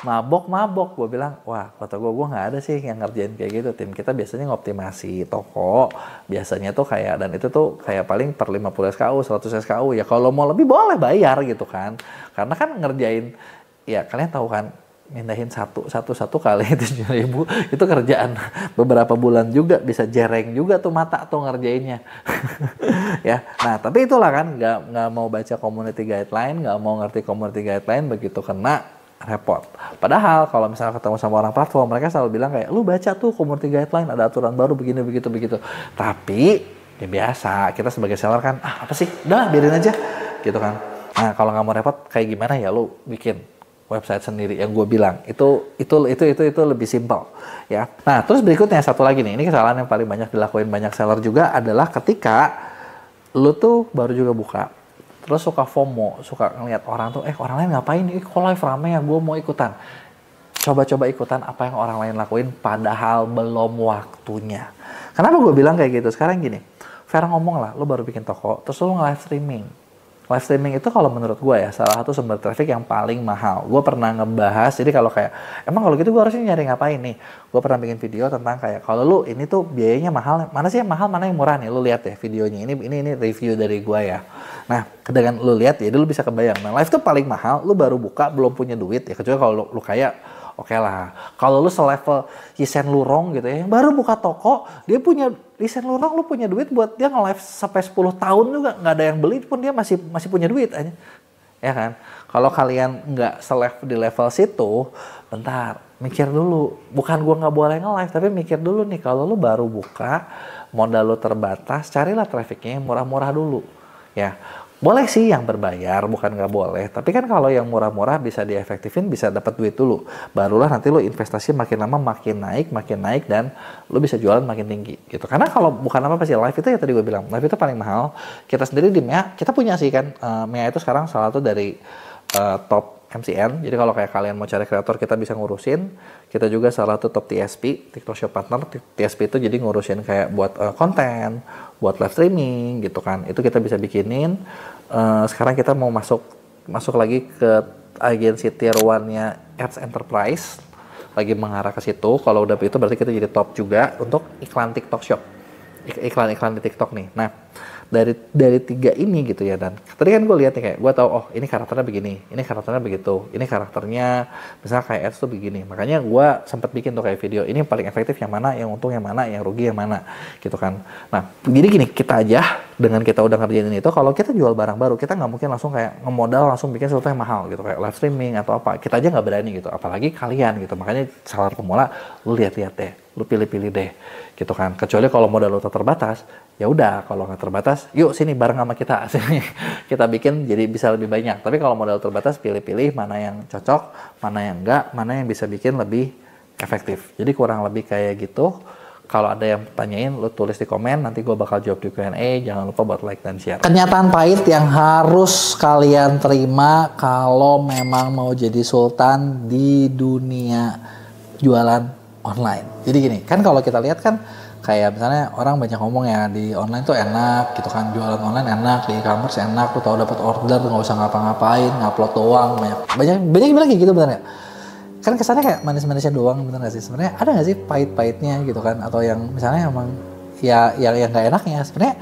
Speaker 1: Mabok. Gue bilang, wah kata gue nggak ada sih yang ngerjain kayak gitu. Tim kita biasanya ngoptimasi toko. Biasanya tuh kayak, dan itu tuh kayak paling per 50 SKU, 100 SKU. Ya kalau mau lebih boleh bayar gitu kan. Karena kan ngerjain, ya kalian tahu kan, mindahin satu kali 7.000 itu kerjaan beberapa bulan juga, bisa jereng juga tuh mata tuh ngerjainnya. Ya, nah tapi itulah kan, nggak mau baca community guideline, nggak mau ngerti community guideline, begitu kena repot. Padahal kalau misalnya ketemu sama orang platform, mereka selalu bilang kayak, lu baca tuh community guideline, ada aturan baru begini begitu. Tapi ya biasa, kita sebagai seller kan, apa sih, udah biarin aja gitu kan. Nah kalau nggak mau repot kayak gimana ya, lu bikin website sendiri yang gue bilang. Itu lebih simpel ya. Nah, terus berikutnya satu lagi nih. Ini kesalahan yang paling banyak dilakuin banyak seller juga adalah ketika lu tuh baru juga buka, terus suka FOMO, suka ngeliat orang tuh, orang lain ngapain nih, kok live rame ya, gue mau ikutan. Coba-coba ikutan apa yang orang lain lakuin, padahal belum waktunya. Kenapa gue bilang kayak gitu? Sekarang gini, Vera ngomong lah, lu baru bikin toko, terus lu nge-live streaming. Live streaming itu kalau menurut gue ya, salah satu sumber traffic yang paling mahal. Gue pernah ngebahas, jadi kalau kayak, emang kalau gitu gue harusnya nyari ngapain nih? Gue pernah bikin video tentang kayak, kalau lu ini tuh biayanya mahal, mana sih yang mahal, mana yang murah nih? Lu lihat ya videonya, ini review dari gue ya. Nah, dengan lu lihat ya, lu bisa kebayang. Nah, live tuh paling mahal, lu baru buka, belum punya duit, ya kecuali kalau lu kayak, oke lah. Kalau lu selevel Yisen Lurong gitu ya, yang baru buka toko, dia punya Yisen Lurong, lu punya duit buat dia nge-live sampai 10 tahun juga nggak ada yang beli pun dia masih punya duit aja. Ya kan? Kalau kalian nggak di level situ, bentar, mikir dulu. Bukan gua nggak boleh nge-live, tapi mikir dulu nih, kalau lu baru buka, modal lu terbatas, carilah trafficnya yang murah-murah dulu. Ya. Boleh sih yang berbayar, bukan nggak boleh. Tapi kan kalau yang murah-murah bisa diefektifin, bisa dapat duit dulu. Barulah nanti lo investasi makin lama makin naik, dan lo bisa jualan makin tinggi gitu. Karena kalau bukan apa-apa sih, live itu ya tadi gue bilang, live itu paling mahal. Kita sendiri di MEA, kita punya sih kan, MEA itu sekarang salah satu dari top MCN. Jadi kalau kayak kalian mau cari kreator, kita bisa ngurusin. Kita juga salah satu top TSP, TikTok Shop Partner. TSP itu jadi ngurusin kayak buat konten, buat live streaming gitu kan. Itu kita bisa bikinin. Sekarang kita mau masuk lagi ke agensi tier 1-nya Ads Enterprise. Lagi mengarah ke situ. Kalau udah itu berarti kita jadi top juga untuk iklan TikTok Shop. Iklan di TikTok nih. Nah, dari tiga ini gitu ya, dan tadi kan gue lihat nih kayak gue tahu, oh ini karakternya begini, ini karakternya begitu, ini karakternya misalnya kayak ads tuh begini, makanya gue sempat bikin tuh kayak video ini yang paling efektif yang mana, yang untung yang mana, yang rugi yang mana gitu kan. Nah jadi gini, kita aja dengan kita udah ngerjain itu, kalau kita jual barang baru kita nggak mungkin langsung kayak ngemodal langsung bikin sesuatu yang mahal gitu, kayak live streaming atau apa, kita aja nggak berani gitu, apalagi kalian gitu. Makanya seller pemula, lu lihat-lihat deh, lu pilih-pilih deh gitu kan. Kecuali kalau modal lu terbatas, ya udah, kalau nggak terbatas, yuk sini bareng sama kita, sini kita bikin jadi bisa lebih banyak. Tapi kalau modal terbatas, pilih-pilih mana yang cocok, mana yang enggak, mana yang bisa bikin lebih efektif. Jadi kurang lebih kayak gitu. Kalau ada yang tanyain, lu tulis di komen, nanti gue bakal jawab di Q&A. Jangan lupa buat like dan share. Kenyataan pahit yang harus kalian terima kalau memang mau jadi sultan di dunia jualan online. Jadi gini, kan kalau kita lihat kan kayak misalnya orang banyak ngomong ya, di online tuh enak gitu kan, jualan online enak, di e-commerce enak, tuh tahu dapat order, nggak usah ngapa-ngapain, ngupload doang, banyak bilang kayak gitu, bener nggak? Kan kesannya kayak manis-manisnya doang, bener nggak sih? Sebenarnya ada nggak sih pahit-pahitnya gitu kan, atau yang misalnya emang ya yang nggak enaknya sebenarnya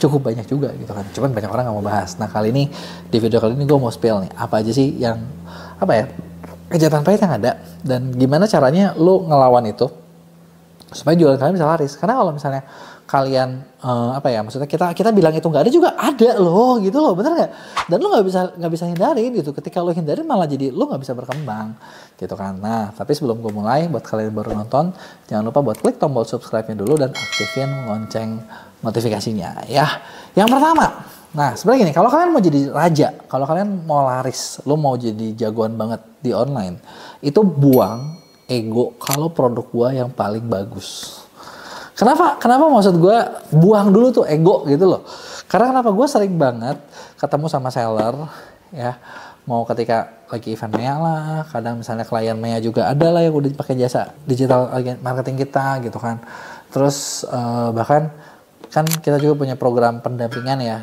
Speaker 1: cukup banyak juga gitu kan, cuman banyak orang nggak mau bahas. Nah kali ini, di video kali ini gue mau spill nih, apa aja sih yang apa ya, kejahatan pahit yang ada, dan gimana caranya lu ngelawan itu supaya jualan kalian bisa laris. Karena kalau misalnya kalian apa ya, maksudnya kita bilang itu nggak ada, juga ada loh gitu loh, bener nggak? Dan lu nggak bisa hindarin gitu. Ketika lu hindarin malah jadi lu nggak bisa berkembang gitu kan. Nah tapi sebelum gue mulai, buat kalian yang baru nonton, jangan lupa buat klik tombol subscribe-nya dulu dan aktifin lonceng notifikasinya ya. Yang pertama, nah sebenarnya gini, kalau kalian mau jadi raja, kalau kalian mau laris, lu mau jadi jagoan banget di online, itu buang ego kalau produk gua yang paling bagus. Kenapa maksud gua buang dulu tuh ego gitu loh. Karena kenapa, gua sering banget ketemu sama seller ya, mau ketika lagi event MEA lah, kadang misalnya klien MEA juga ada lah yang udah pakai jasa digital marketing kita gitu kan. Terus bahkan kan kita juga punya program pendampingan ya,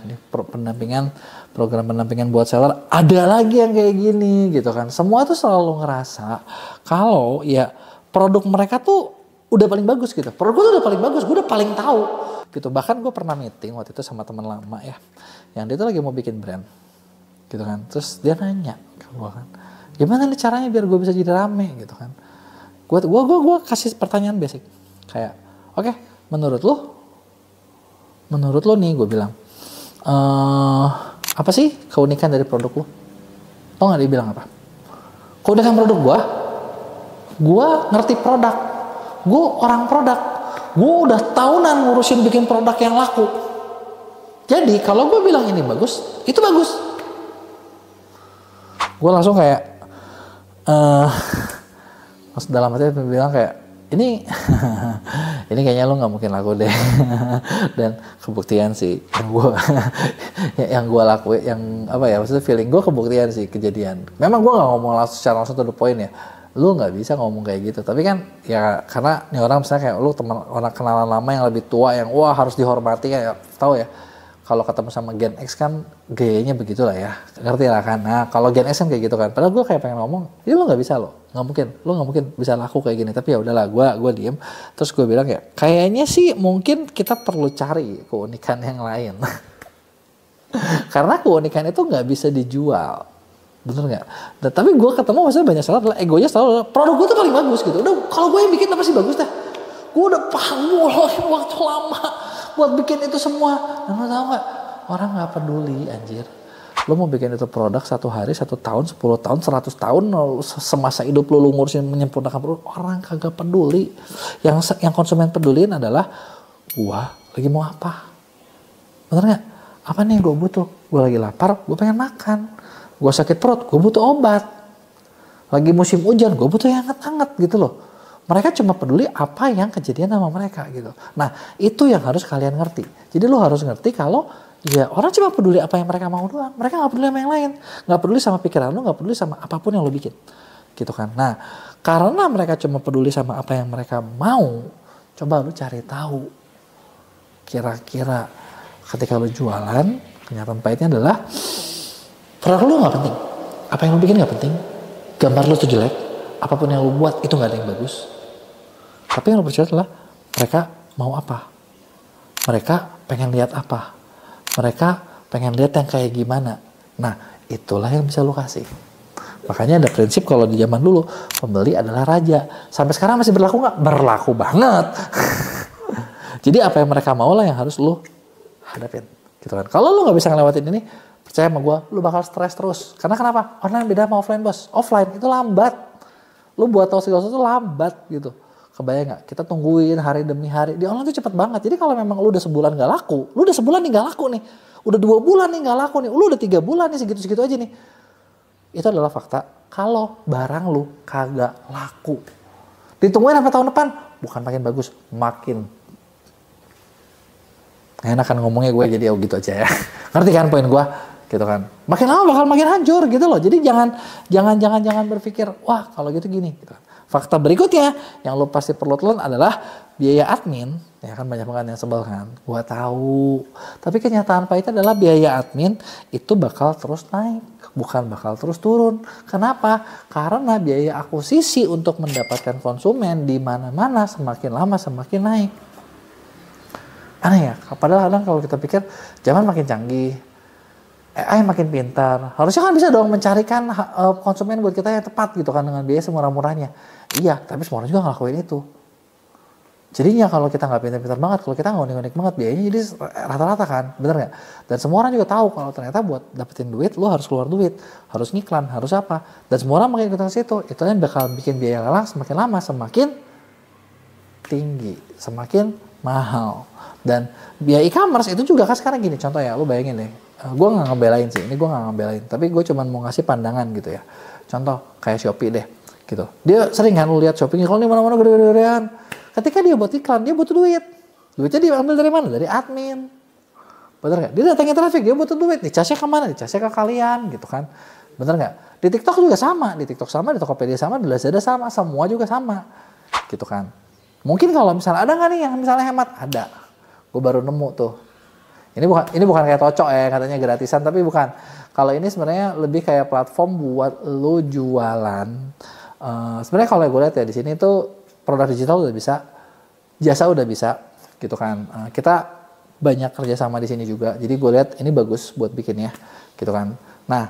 Speaker 1: program pendampingan buat seller, ada lagi yang kayak gini gitu kan. Semua tuh selalu ngerasa kalau ya produk mereka tuh udah paling bagus gitu. Produk gue tuh udah paling bagus, gue udah paling tahu gitu. Bahkan gue pernah meeting waktu itu sama teman lama ya, yang dia tuh lagi mau bikin brand gitu kan. Terus dia nanya ke gue kan, gimana nih caranya biar gue bisa jadi rame gitu kan. Gue kasih pertanyaan basic kayak, oke, menurut lo nih, gue bilang, apa sih keunikan dari produk lo? Tau gak dia bilang apa? Keunikan produk gue ngerti produk, gue orang produk, gue udah tahunan ngurusin bikin produk yang laku. Jadi kalau gue bilang ini bagus, itu bagus. Gue langsung kayak, Mas dalam hati bilang kayak ini ini kayaknya lo nggak mungkin laku deh. Dan kebuktian sih yang gue lakuin, yang apa ya, maksudnya feeling gue kebuktian sih, kejadian. Memang gue nggak ngomong secara langsung to the point ya, lu nggak bisa ngomong kayak gitu, tapi kan ya karena nih orang misalnya kayak lu teman orang kenalan lama yang lebih tua yang wah harus dihormati, kayak tahu ya kalau ketemu sama Gen X kan gayanya begitulah ya, ngerti lah kan. Nah kalau Gen X kan kayak gitu kan, padahal gue kayak pengen ngomong ya lu nggak bisa lo, nggak mungkin bisa laku kayak gini, tapi ya udahlah gue diem. Terus gue bilang ya kayaknya sih mungkin kita perlu cari keunikan yang lain. Karena keunikan itu nggak bisa dijual, bener nggak? Tapi gue ketemu maksudnya banyak salah adalah egonya selalu produk gue tuh paling bagus gitu. Udah kalau gue yang bikin apa sih bagus dah? Gue udah ngeluarin waktu lama buat bikin itu semua. Dan lo tau gak? Orang gak peduli anjir. Lo mau bikin itu produk 1 hari, 1 tahun, 10 tahun, 100 tahun, semasa hidup lo ngurusin menyempurnakan produk, orang kagak peduli. Yang konsumen peduliin adalah gua lagi mau apa. Bener gak? Apa nih yang gue butuh? Gue lagi lapar, gue pengen makan. Gue sakit perut, gue butuh obat. Lagi musim hujan, gue butuh yang hangat-hangat gitu loh. Mereka cuma peduli apa yang kejadian sama mereka gitu. Nah itu yang harus kalian ngerti. Jadi lo harus ngerti kalau ya orang cuma peduli apa yang mereka mau doang. Mereka gak peduli sama yang lain. Gak peduli sama pikiran lo, gak peduli sama apapun yang lo bikin. Gitu kan. Nah karena mereka cuma peduli sama apa yang mereka mau, coba lo cari tahu. Kira-kira ketika lo jualan, kenyataan pahitnya adalah produk lo gak penting. Apa yang lo bikin gak penting. Gambar lo tuh jelek. Apapun yang lo buat itu gak ada yang bagus. Tapi yang lo percaya adalah mereka mau apa. Mereka pengen lihat apa. Mereka pengen lihat yang kayak gimana. Nah itulah yang bisa lo kasih. Makanya ada prinsip kalau di zaman dulu pembeli adalah raja. Sampai sekarang masih berlaku gak? Berlaku banget. Jadi apa yang mereka mau lah yang harus lo hadapin. Gitu kan. Kalau lo gak bisa ngelewatin ini, percaya sama gue, lo bakal stres terus. Karena kenapa? Online beda sama offline bos. Offline itu lambat. Lo buat tahu segala sesuatu lambat gitu. Kebayang gak? Kita tungguin hari demi hari. Di online tuh cepet banget. Jadi kalau memang lu udah sebulan gak laku. Lu udah sebulan nih gak laku nih. Udah 2 bulan nih gak laku nih. Lu udah 3 bulan nih segitu-segitu aja nih. Itu adalah fakta. Kalau barang lu kagak laku. Ditungguin sampai tahun depan. Bukan makin bagus. Makin. Enak kan ngomongnya gue jadi gitu aja ya. Ngerti kan poin gue? Gitu kan. Makin lama bakal makin hancur gitu loh. Jadi jangan berpikir wah kalau gitu gini gitu. Fakta berikutnya yang lo pasti perlu telan adalah biaya admin. Ya kan banyak banget yang sebel kan. Gua tahu. Tapi kenyataan pahitnya adalah biaya admin itu bakal terus naik. Bukan bakal terus turun. Kenapa? Karena biaya akuisisi untuk mendapatkan konsumen di mana-mana semakin lama semakin naik. Aneh ya. Padahal kadang kalau kita pikir zaman makin canggih. AI makin pintar. Harusnya kan bisa dong mencarikan konsumen buat kita yang tepat gitu kan dengan biaya semurah-murahnya. Iya, tapi semua orang juga ngelakuin itu. Jadinya kalau kita nggak pintar-pintar banget, kalau kita nggak unik-unik banget, biayanya jadi rata-rata kan, bener nggak? Dan semua orang juga tahu kalau ternyata buat dapetin duit, lo harus keluar duit, harus ngiklan, harus apa. Dan semua orang makin ikutan situ, itu yang bakal bikin biaya lelang semakin lama semakin tinggi, semakin mahal. Dan biaya e-commerce itu juga kan sekarang gini, contoh ya, lo bayangin deh. Gue nggak ngebelain sih, ini gue nggak ngebelain, tapi gue cuma mau ngasih pandangan gitu ya. Contoh kayak Shopee deh, gitu. Dia sering kan lu lihat Shopee kalau di mana-mana gede-gedean. Ketika dia buat iklan, dia butuh duit. Duitnya diambil dari mana? Dari admin. Bener nggak? Dia datangin traffic, dia butuh duit. Dicasnya kemana? Dicasnya ke kalian, gitu kan? Bener nggak? Di TikTok juga sama, di TikTok sama, di Tokopedia sama, di Lazada sama, semua juga sama, gitu kan? Mungkin kalau misalnya ada nggak nih yang misalnya hemat? Ada. Gue baru nemu tuh. Ini bukan kayak Tocok ya katanya gratisan, tapi bukan. Kalau ini sebenarnya lebih kayak platform buat lo jualan. Sebenarnya kalau gue lihat ya di sini tuh produk digital udah bisa, jasa udah bisa, gitu kan. Kita banyak kerjasama di sini juga. Jadi gue lihat ini bagus buat bikinnya, gitu kan. Nah,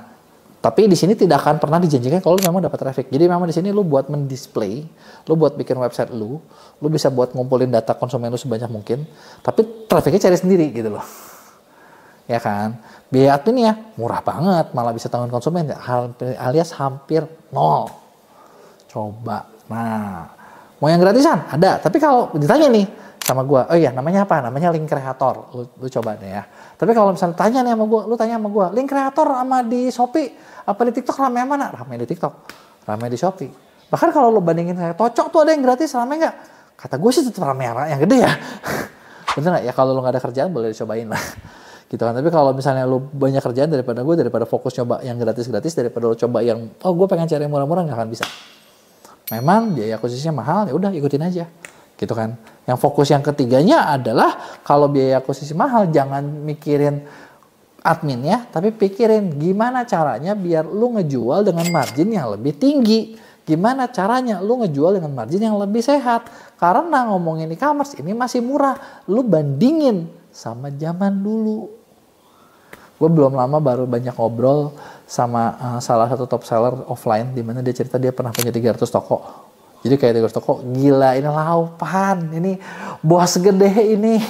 Speaker 1: tapi di sini tidak akan pernah dijanjikan kalau memang dapat traffic. Jadi memang di sini lu buat mendisplay, lu buat bikin website lu bisa buat ngumpulin data konsumen lu sebanyak mungkin, tapi trafficnya cari sendiri gitu loh. Ya kan? Biaya adminnya murah banget, malah bisa tanggung konsumen alias hampir nol. Coba. Nah, mau yang gratisan? Ada. Tapi kalau ditanya nih sama gue, oh iya namanya apa? Namanya link kreator. Lu coba deh ya. Tapi kalau misalnya tanya nih sama gue, lu tanya sama gue, link kreator sama di Shopee apa di TikTok rame yang mana? Rame di TikTok. Rame di Shopee. Bahkan kalau lo bandingin kayak Tocok tuh ada yang gratis, rame nggak? Kata gue sih tetap rame yang gede ya. Bener nggak? Ya kalau lo nggak ada kerjaan boleh dicobain lah. Gitu kan. Tapi kalau misalnya lo banyak kerjaan daripada fokus coba yang gratis-gratis daripada lo coba yang gue pengen cari yang murah-murah, nggak akan bisa. Memang biaya akuisisinya mahal, ya udah ikutin aja. Gitu kan. Yang fokus yang ketiganya adalah kalau biaya akuisisi mahal jangan mikirin adminnya, tapi pikirin gimana caranya biar lu ngejual dengan margin yang lebih tinggi. Gimana caranya lu ngejual dengan margin yang lebih sehat. Karena ngomongin e-commerce ini masih murah. Lu bandingin sama zaman dulu. Gue belum lama baru banyak ngobrol sama salah satu top seller offline, dimana dia cerita dia pernah punya 300 toko. Jadi kayak 300 toko, gila ini laupan, ini bos gede ini.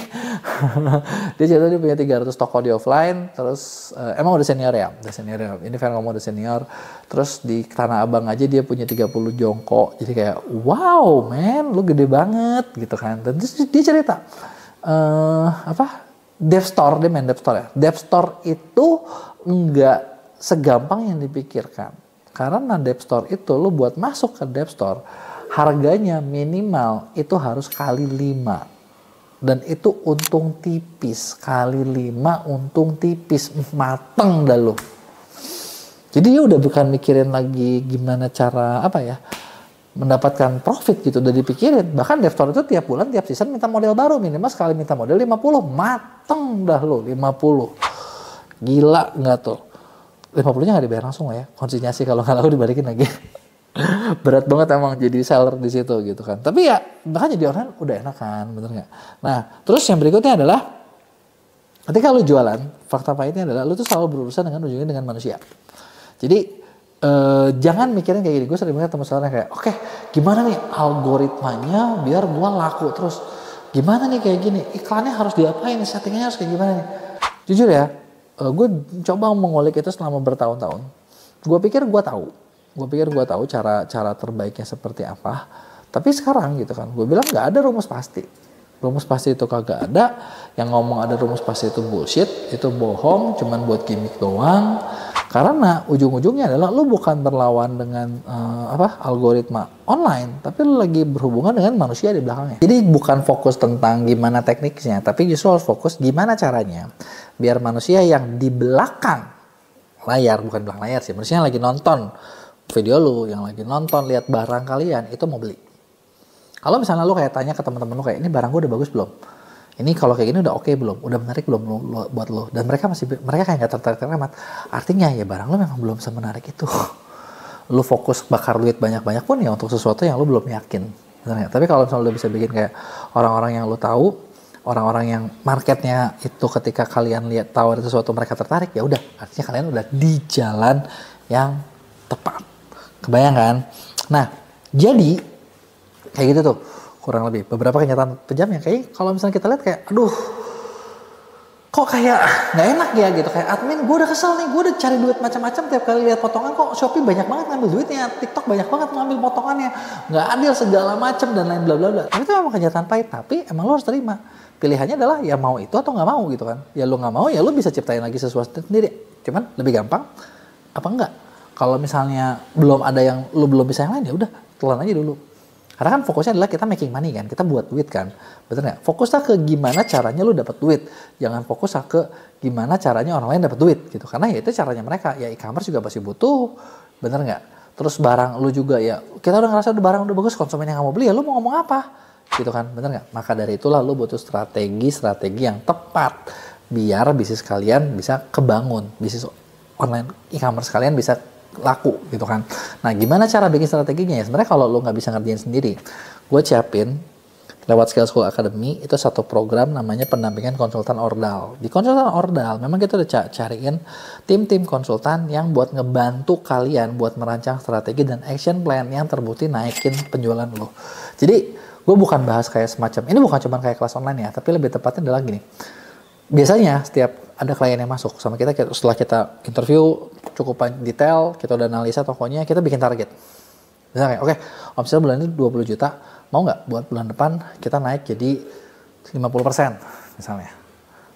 Speaker 1: Dia cerita dia punya 300 toko di offline, terus emang udah senior ya. Ini fan ngomong udah senior. Terus di Tanah Abang aja dia punya 30 jongkok. Jadi kayak wow man, lu gede banget gitu kan. Dan terus dia cerita, Dev Store, dia main Dev Store ya. Dev Store itu enggak segampang yang dipikirkan. Karena Dev Store itu lu buat masuk ke Dev Store, harganya minimal itu harus kali 5. Dan itu untung tipis. Kali 5 untung tipis. Mateng dah lu. Jadi dia udah bukan mikirin lagi gimana cara mendapatkan profit gitu, udah dipikirin. Bahkan Dev Store itu tiap bulan, tiap season minta model baru, minimal sekali minta model 50, mateng dah lo 50. Gila nggak tuh? 50-nya nggak dibayar langsung lah ya, konsinyasi kalau nggak laku dibalikin lagi. Berat banget emang jadi seller di situ gitu kan. Tapi ya bahkan jadi online udah enak kan, bener nggak? Nah terus yang berikutnya adalah ketika lu jualan, fakta pahitnya adalah lu tuh selalu berurusan dengan ujungnya dengan manusia. Jadi jangan mikirin kayak gini. Gue sering banget temen seller kayak, oke, gimana nih algoritmanya biar gue laku terus? Gimana nih kayak gini? Iklannya harus diapain? Settingnya harus kayak gimana nih? Jujur ya, gue coba mengulik itu selama bertahun-tahun. Gue pikir gue tahu cara terbaiknya seperti apa. Tapi sekarang gitu kan, gue bilang nggak ada rumus pasti. Rumus pasti itu kagak ada. Yang ngomong ada rumus pasti itu bullshit, itu bohong, cuman buat gimmick doang. Karena ujung-ujungnya adalah lu bukan berlawan dengan algoritma online, tapi lu lagi berhubungan dengan manusia di belakangnya. Jadi bukan fokus tentang gimana tekniknya, tapi justru harus fokus gimana caranya biar manusia yang di belakang layar, bukan belakang layar sih, manusia yang lagi nonton video lu, yang lagi nonton lihat barang kalian itu mau beli. Kalau misalnya lu kayak tanya ke teman-teman lu kayak, ini barang gue udah bagus belum? Ini kalau kayak gini udah oke belum? Udah menarik belum buat lo? Dan mereka kayak nggak tertarik amat. Artinya ya barang lo memang belum semenarik itu. Lo fokus bakar duit banyak-banyak pun ya untuk sesuatu yang lo belum yakin. Benar. Tapi kalau misalnya lo bisa bikin kayak orang-orang yang lo tahu, orang-orang yang marketnya itu ketika kalian lihat tahu ada sesuatu mereka tertarik, ya udah. Artinya kalian udah di jalan yang tepat. Kebayang kan? Nah, jadi kayak gitu tuh. Kurang lebih beberapa kenyataan pejamnya kayak kalau misalnya kita lihat kayak aduh kok kayak nggak enak ya gitu, kayak admin gue udah kesel nih, gue udah cari duit macam-macam tiap kali lihat potongan kok Shopee banyak banget ngambil duitnya, TikTok banyak banget ngambil potongannya, nggak adil segala macam dan lain bla bla bla. Itu memang kenyataan pahit, tapi emang lo harus terima. Pilihannya adalah ya mau itu atau nggak mau gitu kan. Ya lo nggak mau ya lo bisa ciptain lagi sesuatu sendiri, cuman lebih gampang apa enggak. Kalau misalnya belum ada yang lo belum bisa yang lain ya udah telan aja dulu. Karena kan fokusnya adalah kita making money kan, kita buat duit kan, betul nggak? Fokuslah ke gimana caranya lu dapat duit, jangan fokuslah ke gimana caranya orang lain dapat duit gitu. Karena ya itu caranya mereka, ya e-commerce juga pasti butuh, bener nggak? Terus barang lu juga ya, kita udah ngerasa barang udah bagus, konsumen yang nggak mau beli ya lu mau ngomong apa? Gitu kan, bener nggak? Maka dari itulah lu butuh strategi yang tepat biar bisnis kalian bisa kebangun, bisnis online e-commerce kalian bisa laku gitu kan. Nah gimana cara bikin strateginya ya? Sebenarnya kalau lo nggak bisa ngerjain sendiri, gue siapin lewat Scale School Academy itu satu program namanya pendampingan konsultan ordal. Di konsultan ordal memang kita udah cariin tim-tim konsultan yang buat ngebantu kalian buat merancang strategi dan action plan yang terbukti naikin penjualan lo. Jadi gue bukan bahas kayak semacam ini, bukan cuma kayak kelas online ya, tapi lebih tepatnya adalah gini. Biasanya setiap ada klien yang masuk sama kita, setelah kita interview cukup detail, kita udah analisa tokonya, kita bikin target. Misalnya oke, omset bulan ini 20 juta, mau nggak buat bulan depan kita naik jadi 50% misalnya.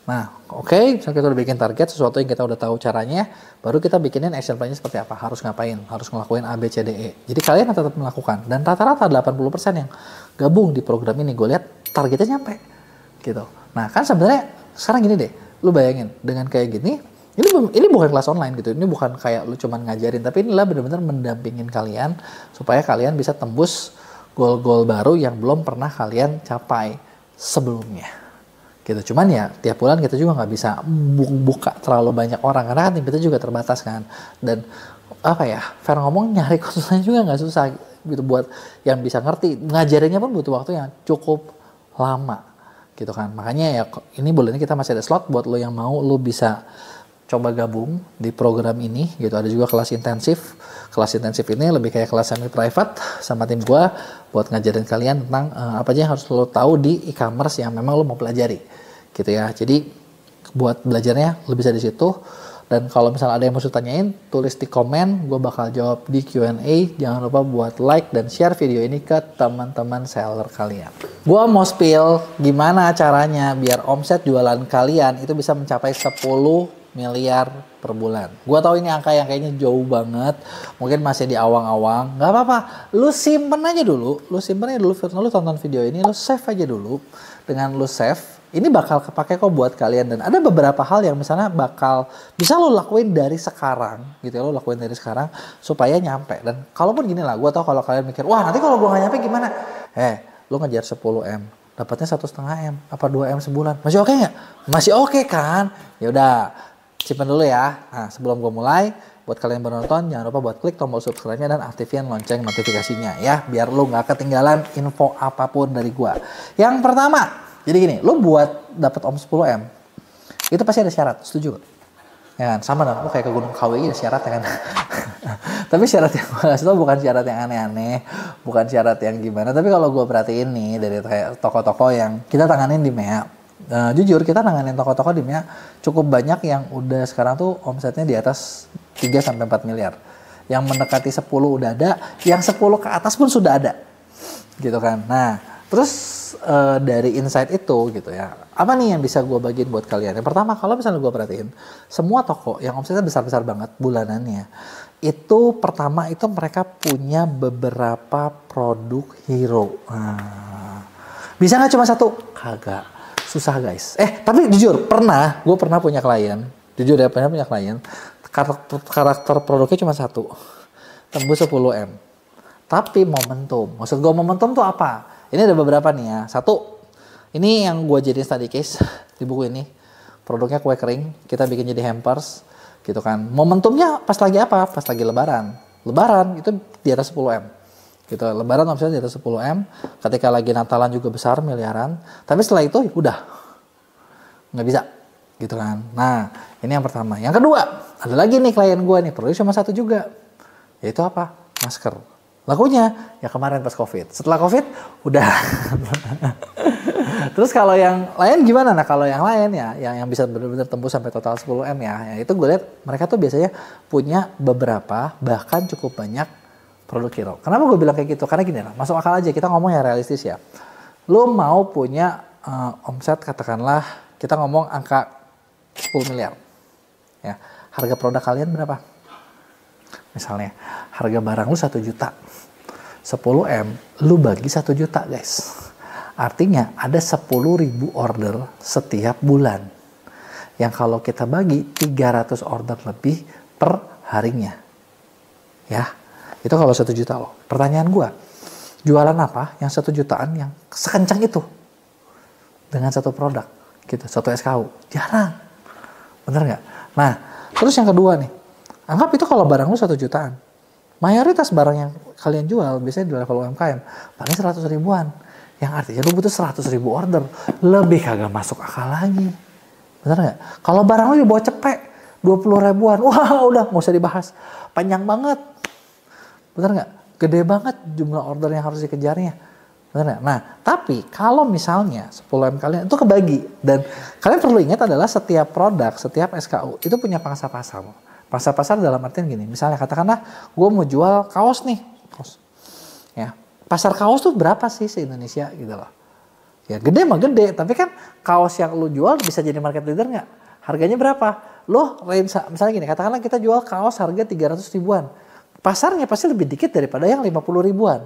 Speaker 1: Nah, oke, misalnya kita udah bikin target, sesuatu yang kita udah tahu caranya, baru kita bikinin action plan-nya seperti apa, harus ngapain, harus ngelakuin A, B, C, D, E. Jadi kalian tetap melakukan, dan rata-rata 80% yang gabung di program ini, gue lihat targetnya nyampe, gitu. Nah, kan sebenarnya sekarang gini deh, lu bayangin, dengan kayak gini, ini bukan kelas online gitu, ini bukan kayak lu cuman ngajarin, tapi inilah benar-benar mendampingin kalian, supaya kalian bisa tembus goal-goal baru yang belum pernah kalian capai sebelumnya. Gitu. Cuman ya tiap bulan kita juga nggak bisa buka terlalu banyak orang karena kan tim kita juga terbatas kan, dan apa ya, fair ngomong nyari konsultannya juga nggak susah gitu, buat yang bisa ngerti ngajarinnya pun butuh waktu yang cukup lama gitu kan. Makanya ya ini bulan ini kita masih ada slot buat lo yang mau, lo bisa coba gabung di program ini gitu. Ada juga kelas intensif. Kelas intensif ini lebih kayak kelas semi private sama tim gua buat ngajarin kalian tentang apa aja yang harus lo tahu di e-commerce yang memang lo mau pelajari gitu ya. Jadi buat belajarnya lo bisa di situ. Dan kalau misalnya ada yang mau tanyain, tulis di komen, gue bakal jawab di Q&A. Jangan lupa buat like dan share video ini ke teman-teman seller kalian. Gue mau spill gimana caranya biar omset jualan kalian itu bisa mencapai 10 miliar per bulan. Gue tahu ini angka yang kayaknya jauh banget, mungkin masih di awang-awang. Gak apa-apa, lu simpen aja dulu, lu tonton video ini, lu save aja dulu. Dengan lu save, ini bakal kepake kok buat kalian. Dan ada beberapa hal yang misalnya bakal bisa lo lakuin dari sekarang gitu ya, lo lakuin dari sekarang supaya nyampe. Dan kalaupun gini lah, gue tau kalau kalian mikir, wah nanti kalau gue gak nyampe gimana? Lo ngejar 10M, dapatnya 1,5M, apa 2M sebulan, masih oke nggak? Masih oke kan? Ya udah, simpen dulu ya. Nah, sebelum gue mulai, buat kalian menonton, jangan lupa buat klik tombol subscribe-nya dan aktifin lonceng notifikasinya ya, biar lo nggak ketinggalan info apapun dari gue. Yang pertama, jadi gini, lo buat dapat om 10M, itu pasti ada syarat, setuju gak? Ya kan, sama dong, lo kayak ke Gunung KWI ada syarat ya kan. Tapi syarat yang gue kasih tau bukan syarat yang aneh-aneh, bukan syarat yang gimana. Tapi kalau gue perhatiin nih dari kayak toko-toko yang kita tanganin di MEA, jujur kita nanganin toko-toko di MEA cukup banyak yang udah sekarang tuh omsetnya di atas 3-4 miliar. Yang mendekati 10 udah ada, yang 10 ke atas pun sudah ada. Gitu kan. Nah, terus dari insight itu gitu ya, apa nih yang bisa gue bagiin buat kalian? Yang pertama, kalau misalnya gue perhatiin, semua toko yang omsetnya besar-besar banget bulanannya, itu pertama itu mereka punya beberapa produk hero. Nah, bisa nggak cuma satu? Kagak. Susah guys. Tapi jujur, gue pernah punya klien. Jujur ya, pernah punya klien. Karakter produknya cuma satu. Tembus 10M. Tapi momentum. Maksud gue momentum tuh apa? Ini ada beberapa nih ya. Satu, ini yang gue jadiin study case di buku ini. Produknya kue kering, kita bikin jadi hampers. Gitu kan. Momentumnya pas lagi apa? Pas lagi lebaran. Lebaran itu di atas 10M. Gitu. Lebaran omsetnya di atas 10M. Ketika lagi Natalan juga besar, miliaran. Tapi setelah itu udah. Nggak bisa. Gitu kan. Nah, ini yang pertama. Yang kedua, ada lagi nih klien gue nih. Produknya cuma satu juga. Yaitu apa? Masker. Lakunya ya kemarin pas COVID. Setelah COVID udah. Terus kalau yang lain gimana? Nah kalau yang lain ya, yang bisa benar-benar tembus sampai total 10M ya itu gue lihat mereka tuh biasanya punya beberapa bahkan cukup banyak produk hero. Kenapa gue bilang kayak gitu? Karena gini lah, masuk akal aja, kita ngomong yang realistis ya. Lo mau punya omset katakanlah kita ngomong angka 10 miliar. Ya, harga produk kalian berapa? Misalnya harga barang lu 1 juta, 10M lu bagi 1 juta guys, artinya ada 10.000 order setiap bulan yang kalau kita bagi 300 order lebih per harinya ya, itu kalau 1 juta loh. Pertanyaan gua, jualan apa yang 1 jutaan yang sekencang itu dengan satu produk gitu, satu SKU? Jarang, bener nggak? Nah terus yang kedua nih, anggap itu kalau barang lu 1 jutaan. Mayoritas barang yang kalian jual biasanya di level UMKM paling 100 ribuan. Yang artinya lu butuh 100 ribu order. Lebih kagak masuk akal lagi. Bener gak? Kalau barang lu dibawa cepek 20 ribuan. Wah udah gak usah dibahas. Panjang banget. Bener gak? Gede banget jumlah order yang harus dikejarnya. Bener gak? Nah tapi kalau misalnya 10M kalian itu kebagi. Dan kalian perlu ingat adalah setiap produk, setiap SKU itu punya pangsa pasar. Pangsa pasar dalam artian gini, misalnya katakanlah gue mau jual kaos nih, kaos. Ya, pasar kaos tuh berapa sih se-Indonesia gitu loh. Ya gede mah gede, tapi kan kaos yang lu jual bisa jadi market leader nggak? Harganya berapa? Lo range, misalnya gini, katakanlah kita jual kaos harga 300 ribuan. Pasarnya pasti lebih dikit daripada yang 50 ribuan.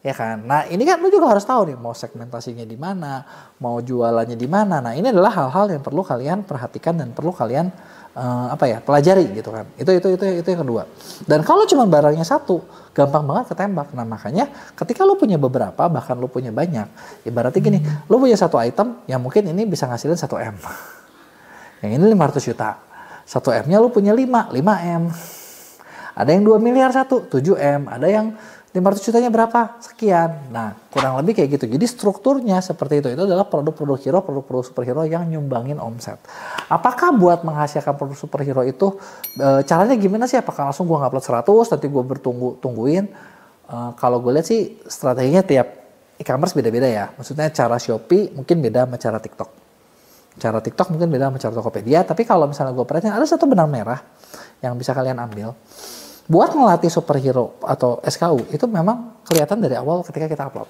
Speaker 1: Ya kan? Nah ini kan lu juga harus tahu nih, mau segmentasinya di mana, mau jualannya di mana. Nah ini adalah hal-hal yang perlu kalian perhatikan dan perlu kalian pelajari gitu kan. Itu yang kedua. Dan kalau cuma barangnya satu, gampang banget ketembak. Nah makanya ketika lu punya beberapa, bahkan lu punya banyak, ibaratnya gini, lu punya satu item yang mungkin ini bisa ngasilin 1 M. Yang ini 500 juta. 1 M-nya lu punya 5 M. Ada yang 2 miliar satu, 7 M. Ada yang 500 jutanya berapa? Sekian. Nah, kurang lebih kayak gitu. Jadi strukturnya seperti itu. Itu adalah produk-produk hero, produk-produk superhero yang nyumbangin omset. Apakah buat menghasilkan produk superhero itu caranya gimana sih? Apakah langsung gue ngupload 100, nanti gue tungguin? Kalau gue lihat sih strateginya tiap e-commerce beda-beda ya. Maksudnya cara Shopee mungkin beda sama cara TikTok. Cara TikTok mungkin beda sama cara Tokopedia. Tapi kalau misalnya gue perhatiin ada satu benang merah yang bisa kalian ambil. Buat ngelatih superhero atau SKU itu memang kelihatan dari awal ketika kita upload.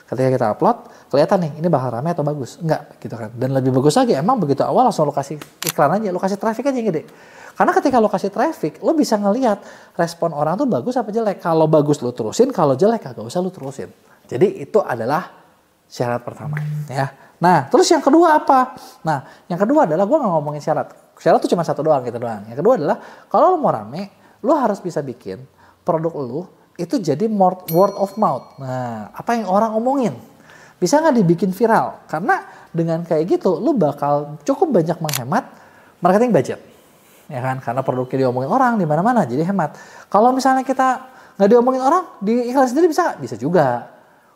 Speaker 1: Ketika kita upload, kelihatan nih ini bakal rame atau bagus. Enggak gitu kan. Dan lebih bagus lagi emang begitu awal langsung lo kasih iklan aja, lo kasih traffic aja yang gede. Karena ketika lo kasih traffic, lo bisa ngelihat respon orang tuh bagus apa jelek. Kalau bagus lo terusin, kalau jelek kagak usah lo terusin. Jadi itu adalah syarat pertama ya. Nah terus yang kedua apa? Nah yang kedua adalah gue gak ngomongin syarat. Syarat tuh cuma satu doang gitu doang. Yang kedua adalah kalau lo mau rame, lo harus bisa bikin produk lo itu jadi word of mouth. Nah, apa yang orang omongin bisa nggak dibikin viral? Karena dengan kayak gitu, lo bakal cukup banyak menghemat marketing budget, ya kan? Karena produknya diomongin orang di mana-mana, jadi hemat. Kalau misalnya kita nggak diomongin orang, di iklan sendiri bisa nggak? Bisa juga.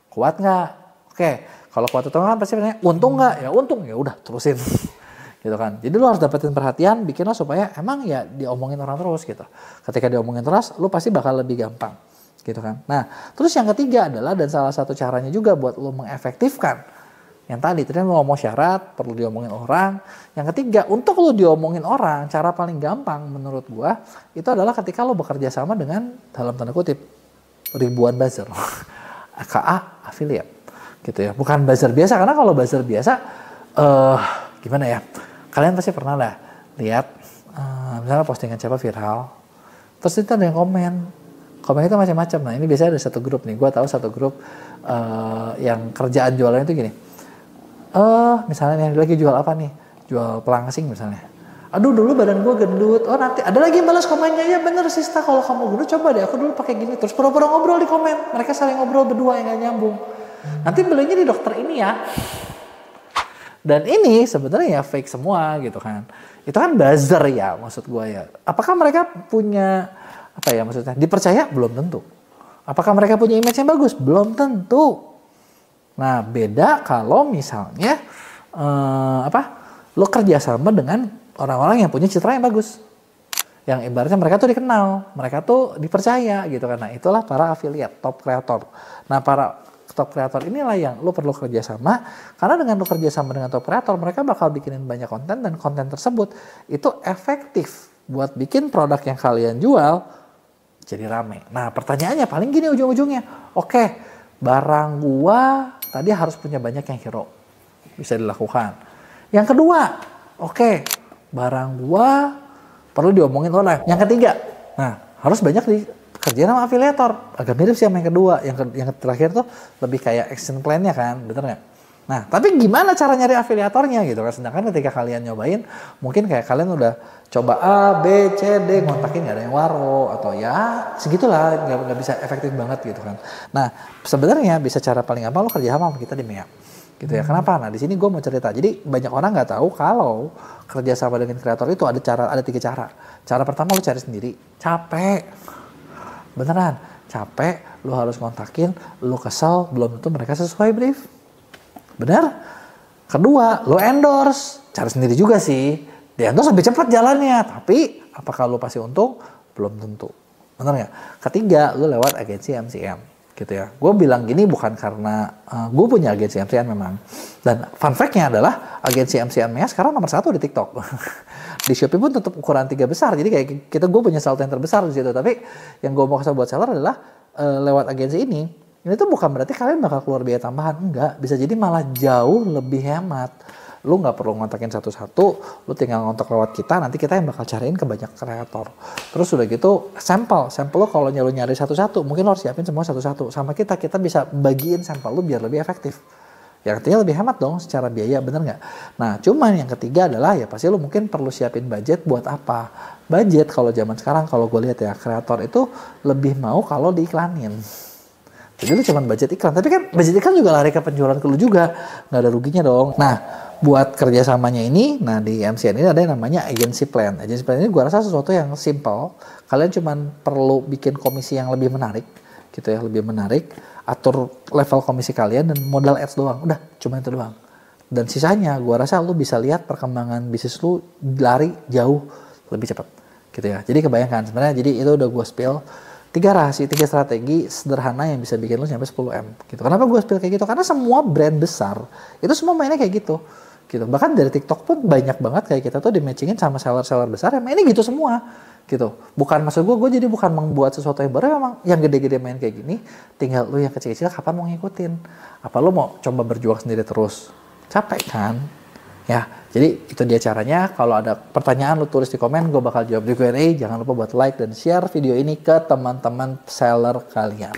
Speaker 1: Kuat nggak? Oke. Kalau kuat atau nggak pasti nanya, untung nggak? Ya untung, ya udah terusin. Gitu kan. Jadi lu harus dapetin perhatian, bikinlah supaya emang ya diomongin orang terus gitu. Ketika diomongin terus, lu pasti bakal lebih gampang. Gitu kan. Nah, terus yang ketiga adalah, dan salah satu caranya juga buat lu mengefektifkan yang tadi lu ngomong syarat, perlu diomongin orang. Yang ketiga, untuk lu diomongin orang, cara paling gampang menurut gua, itu adalah ketika lu bekerja sama dengan, dalam tanda kutip, ribuan buzzer. AKA affiliate. Gitu ya. Bukan buzzer biasa, karena kalau buzzer biasa, gimana ya? Kalian pasti pernah lah lihat misalnya postingan siapa viral, terus itu ada yang komen itu macam-macam. Nah ini biasanya ada satu grup nih, gue tahu satu grup yang kerjaan jualannya itu gini, misalnya nih lagi jual apa nih, jual pelangsing misalnya. Aduh dulu badan gue gendut, oh nanti ada lagi yang balas komennya, ya bener Sista kalau kamu gendut coba deh aku dulu pakai gini, terus pura-pura ngobrol di komen, mereka saling ngobrol berdua yang gak nyambung. Nanti belinya di dokter ini ya. Dan ini sebenarnya ya fake semua gitu kan. Itu kan buzzer ya maksud gue ya. Apakah mereka punya apa ya maksudnya dipercaya? Belum tentu. Apakah mereka punya image yang bagus? Belum tentu. Nah beda kalau misalnya lo kerjasama dengan orang-orang yang punya citra yang bagus. Yang ibaratnya mereka tuh dikenal, mereka tuh dipercaya gitu kan. Nah itulah para affiliate, top creator. Nah para top kreator inilah yang lo perlu kerjasama, karena dengan lo kerjasama dengan top kreator, mereka bakal bikinin banyak konten, dan konten tersebut itu efektif buat bikin produk yang kalian jual jadi rame. Nah pertanyaannya paling gini ujung-ujungnya, oke, barang gua tadi harus punya banyak yang hero, bisa dilakukan. Yang kedua, oke, barang gua perlu diomongin orang. Yang ketiga, nah harus banyak kerjaan sama afiliator. Agak mirip sih sama yang kedua. Yang terakhir tuh lebih kayak action plan-nya kan, bener nggak? Nah, tapi gimana cara nyari afiliatornya gitu kan? Sedangkan ketika kalian nyobain, mungkin kayak kalian udah coba A, B, C, D, ngontakin nggak ada yang waro, atau ya segitulah, nggak bisa efektif banget gitu kan. Nah, sebenarnya bisa cara paling gampang lo kerja sama kita di MEA. Gitu ya. Kenapa? Nah, di sini gue mau cerita. Jadi banyak orang nggak tahu kalau kerja sama dengan kreator itu ada 3 cara. Cara pertama lo cari sendiri. Capek. Beneran, capek, lu harus kontakin, lu kesel, belum tentu mereka sesuai brief. Bener? Kedua, lu endorse, cari sendiri juga sih. Di endorse lebih cepat jalannya, tapi apakah lu pasti untung? Belum tentu. Bener nggak? Ketiga, lu lewat agensi MCM. Gitu ya. Gue bilang gini bukan karena gue punya agensi MCM memang. Dan fun fact-nya adalah agensi MCM-nya sekarang nomor 1 di TikTok. Di Shopee pun tetap ukuran 3 besar. Jadi kayak gue punya saldo yang terbesar di situ. Tapi yang gue mau kasih buat seller adalah lewat agensi ini Ini tuh bukan berarti kalian bakal keluar biaya tambahan, enggak. Bisa jadi malah jauh lebih hemat. Lu nggak perlu ngontakin satu-satu, lu tinggal ngontak lewat kita, nanti kita yang bakal cariin ke banyak kreator. Terus udah gitu, sampel lu kalau lu nyari satu-satu, mungkin lu harus siapin semua satu-satu. Sama kita bisa bagiin sampel lu biar lebih efektif. Yang ketiga lebih hemat dong secara biaya, bener nggak? Nah, cuman yang ketiga adalah ya pasti lu mungkin perlu siapin budget buat apa? Budget kalau zaman sekarang, kalau gue lihat ya, kreator itu lebih mau kalau diiklanin. Jadi lu cuma budget iklan, tapi kan budget iklan juga lari ke penjualan ke lu juga, nggak ada ruginya dong. Nah, buat kerjasamanya ini, nah di MCN ini ada yang namanya agency plan. Agency plan ini gue rasa sesuatu yang simple. Kalian cuma perlu bikin komisi yang lebih menarik, gitu ya, lebih menarik. Atur level komisi kalian dan modal ads doang. Udah, cuma itu doang. Dan sisanya, gue rasa lu bisa lihat perkembangan bisnis lu lari jauh lebih cepat, gitu ya. Jadi kebayangkan sebenarnya, jadi itu udah gue spill. 3 strategi sederhana yang bisa bikin lu sampai 10M gitu. Kenapa gue spill kayak gitu? Karena semua brand besar itu semua mainnya kayak gitu. Bahkan dari TikTok pun banyak banget kayak kita tuh di-matchingin sama seller-seller besar yang mainnya gitu semua gitu. Bukan maksud gue jadi bukan membuat sesuatu yang baru, memang yang gede-gede main kayak gini, tinggal lu yang kecil-kecil kapan mau ngikutin. Apa lu mau coba berjuang sendiri terus? Capek kan? Ya, jadi itu dia caranya. Kalau ada pertanyaan lu tulis di komen, gue bakal jawab di Q&A. Jangan lupa buat like dan share video ini ke teman-teman seller kalian.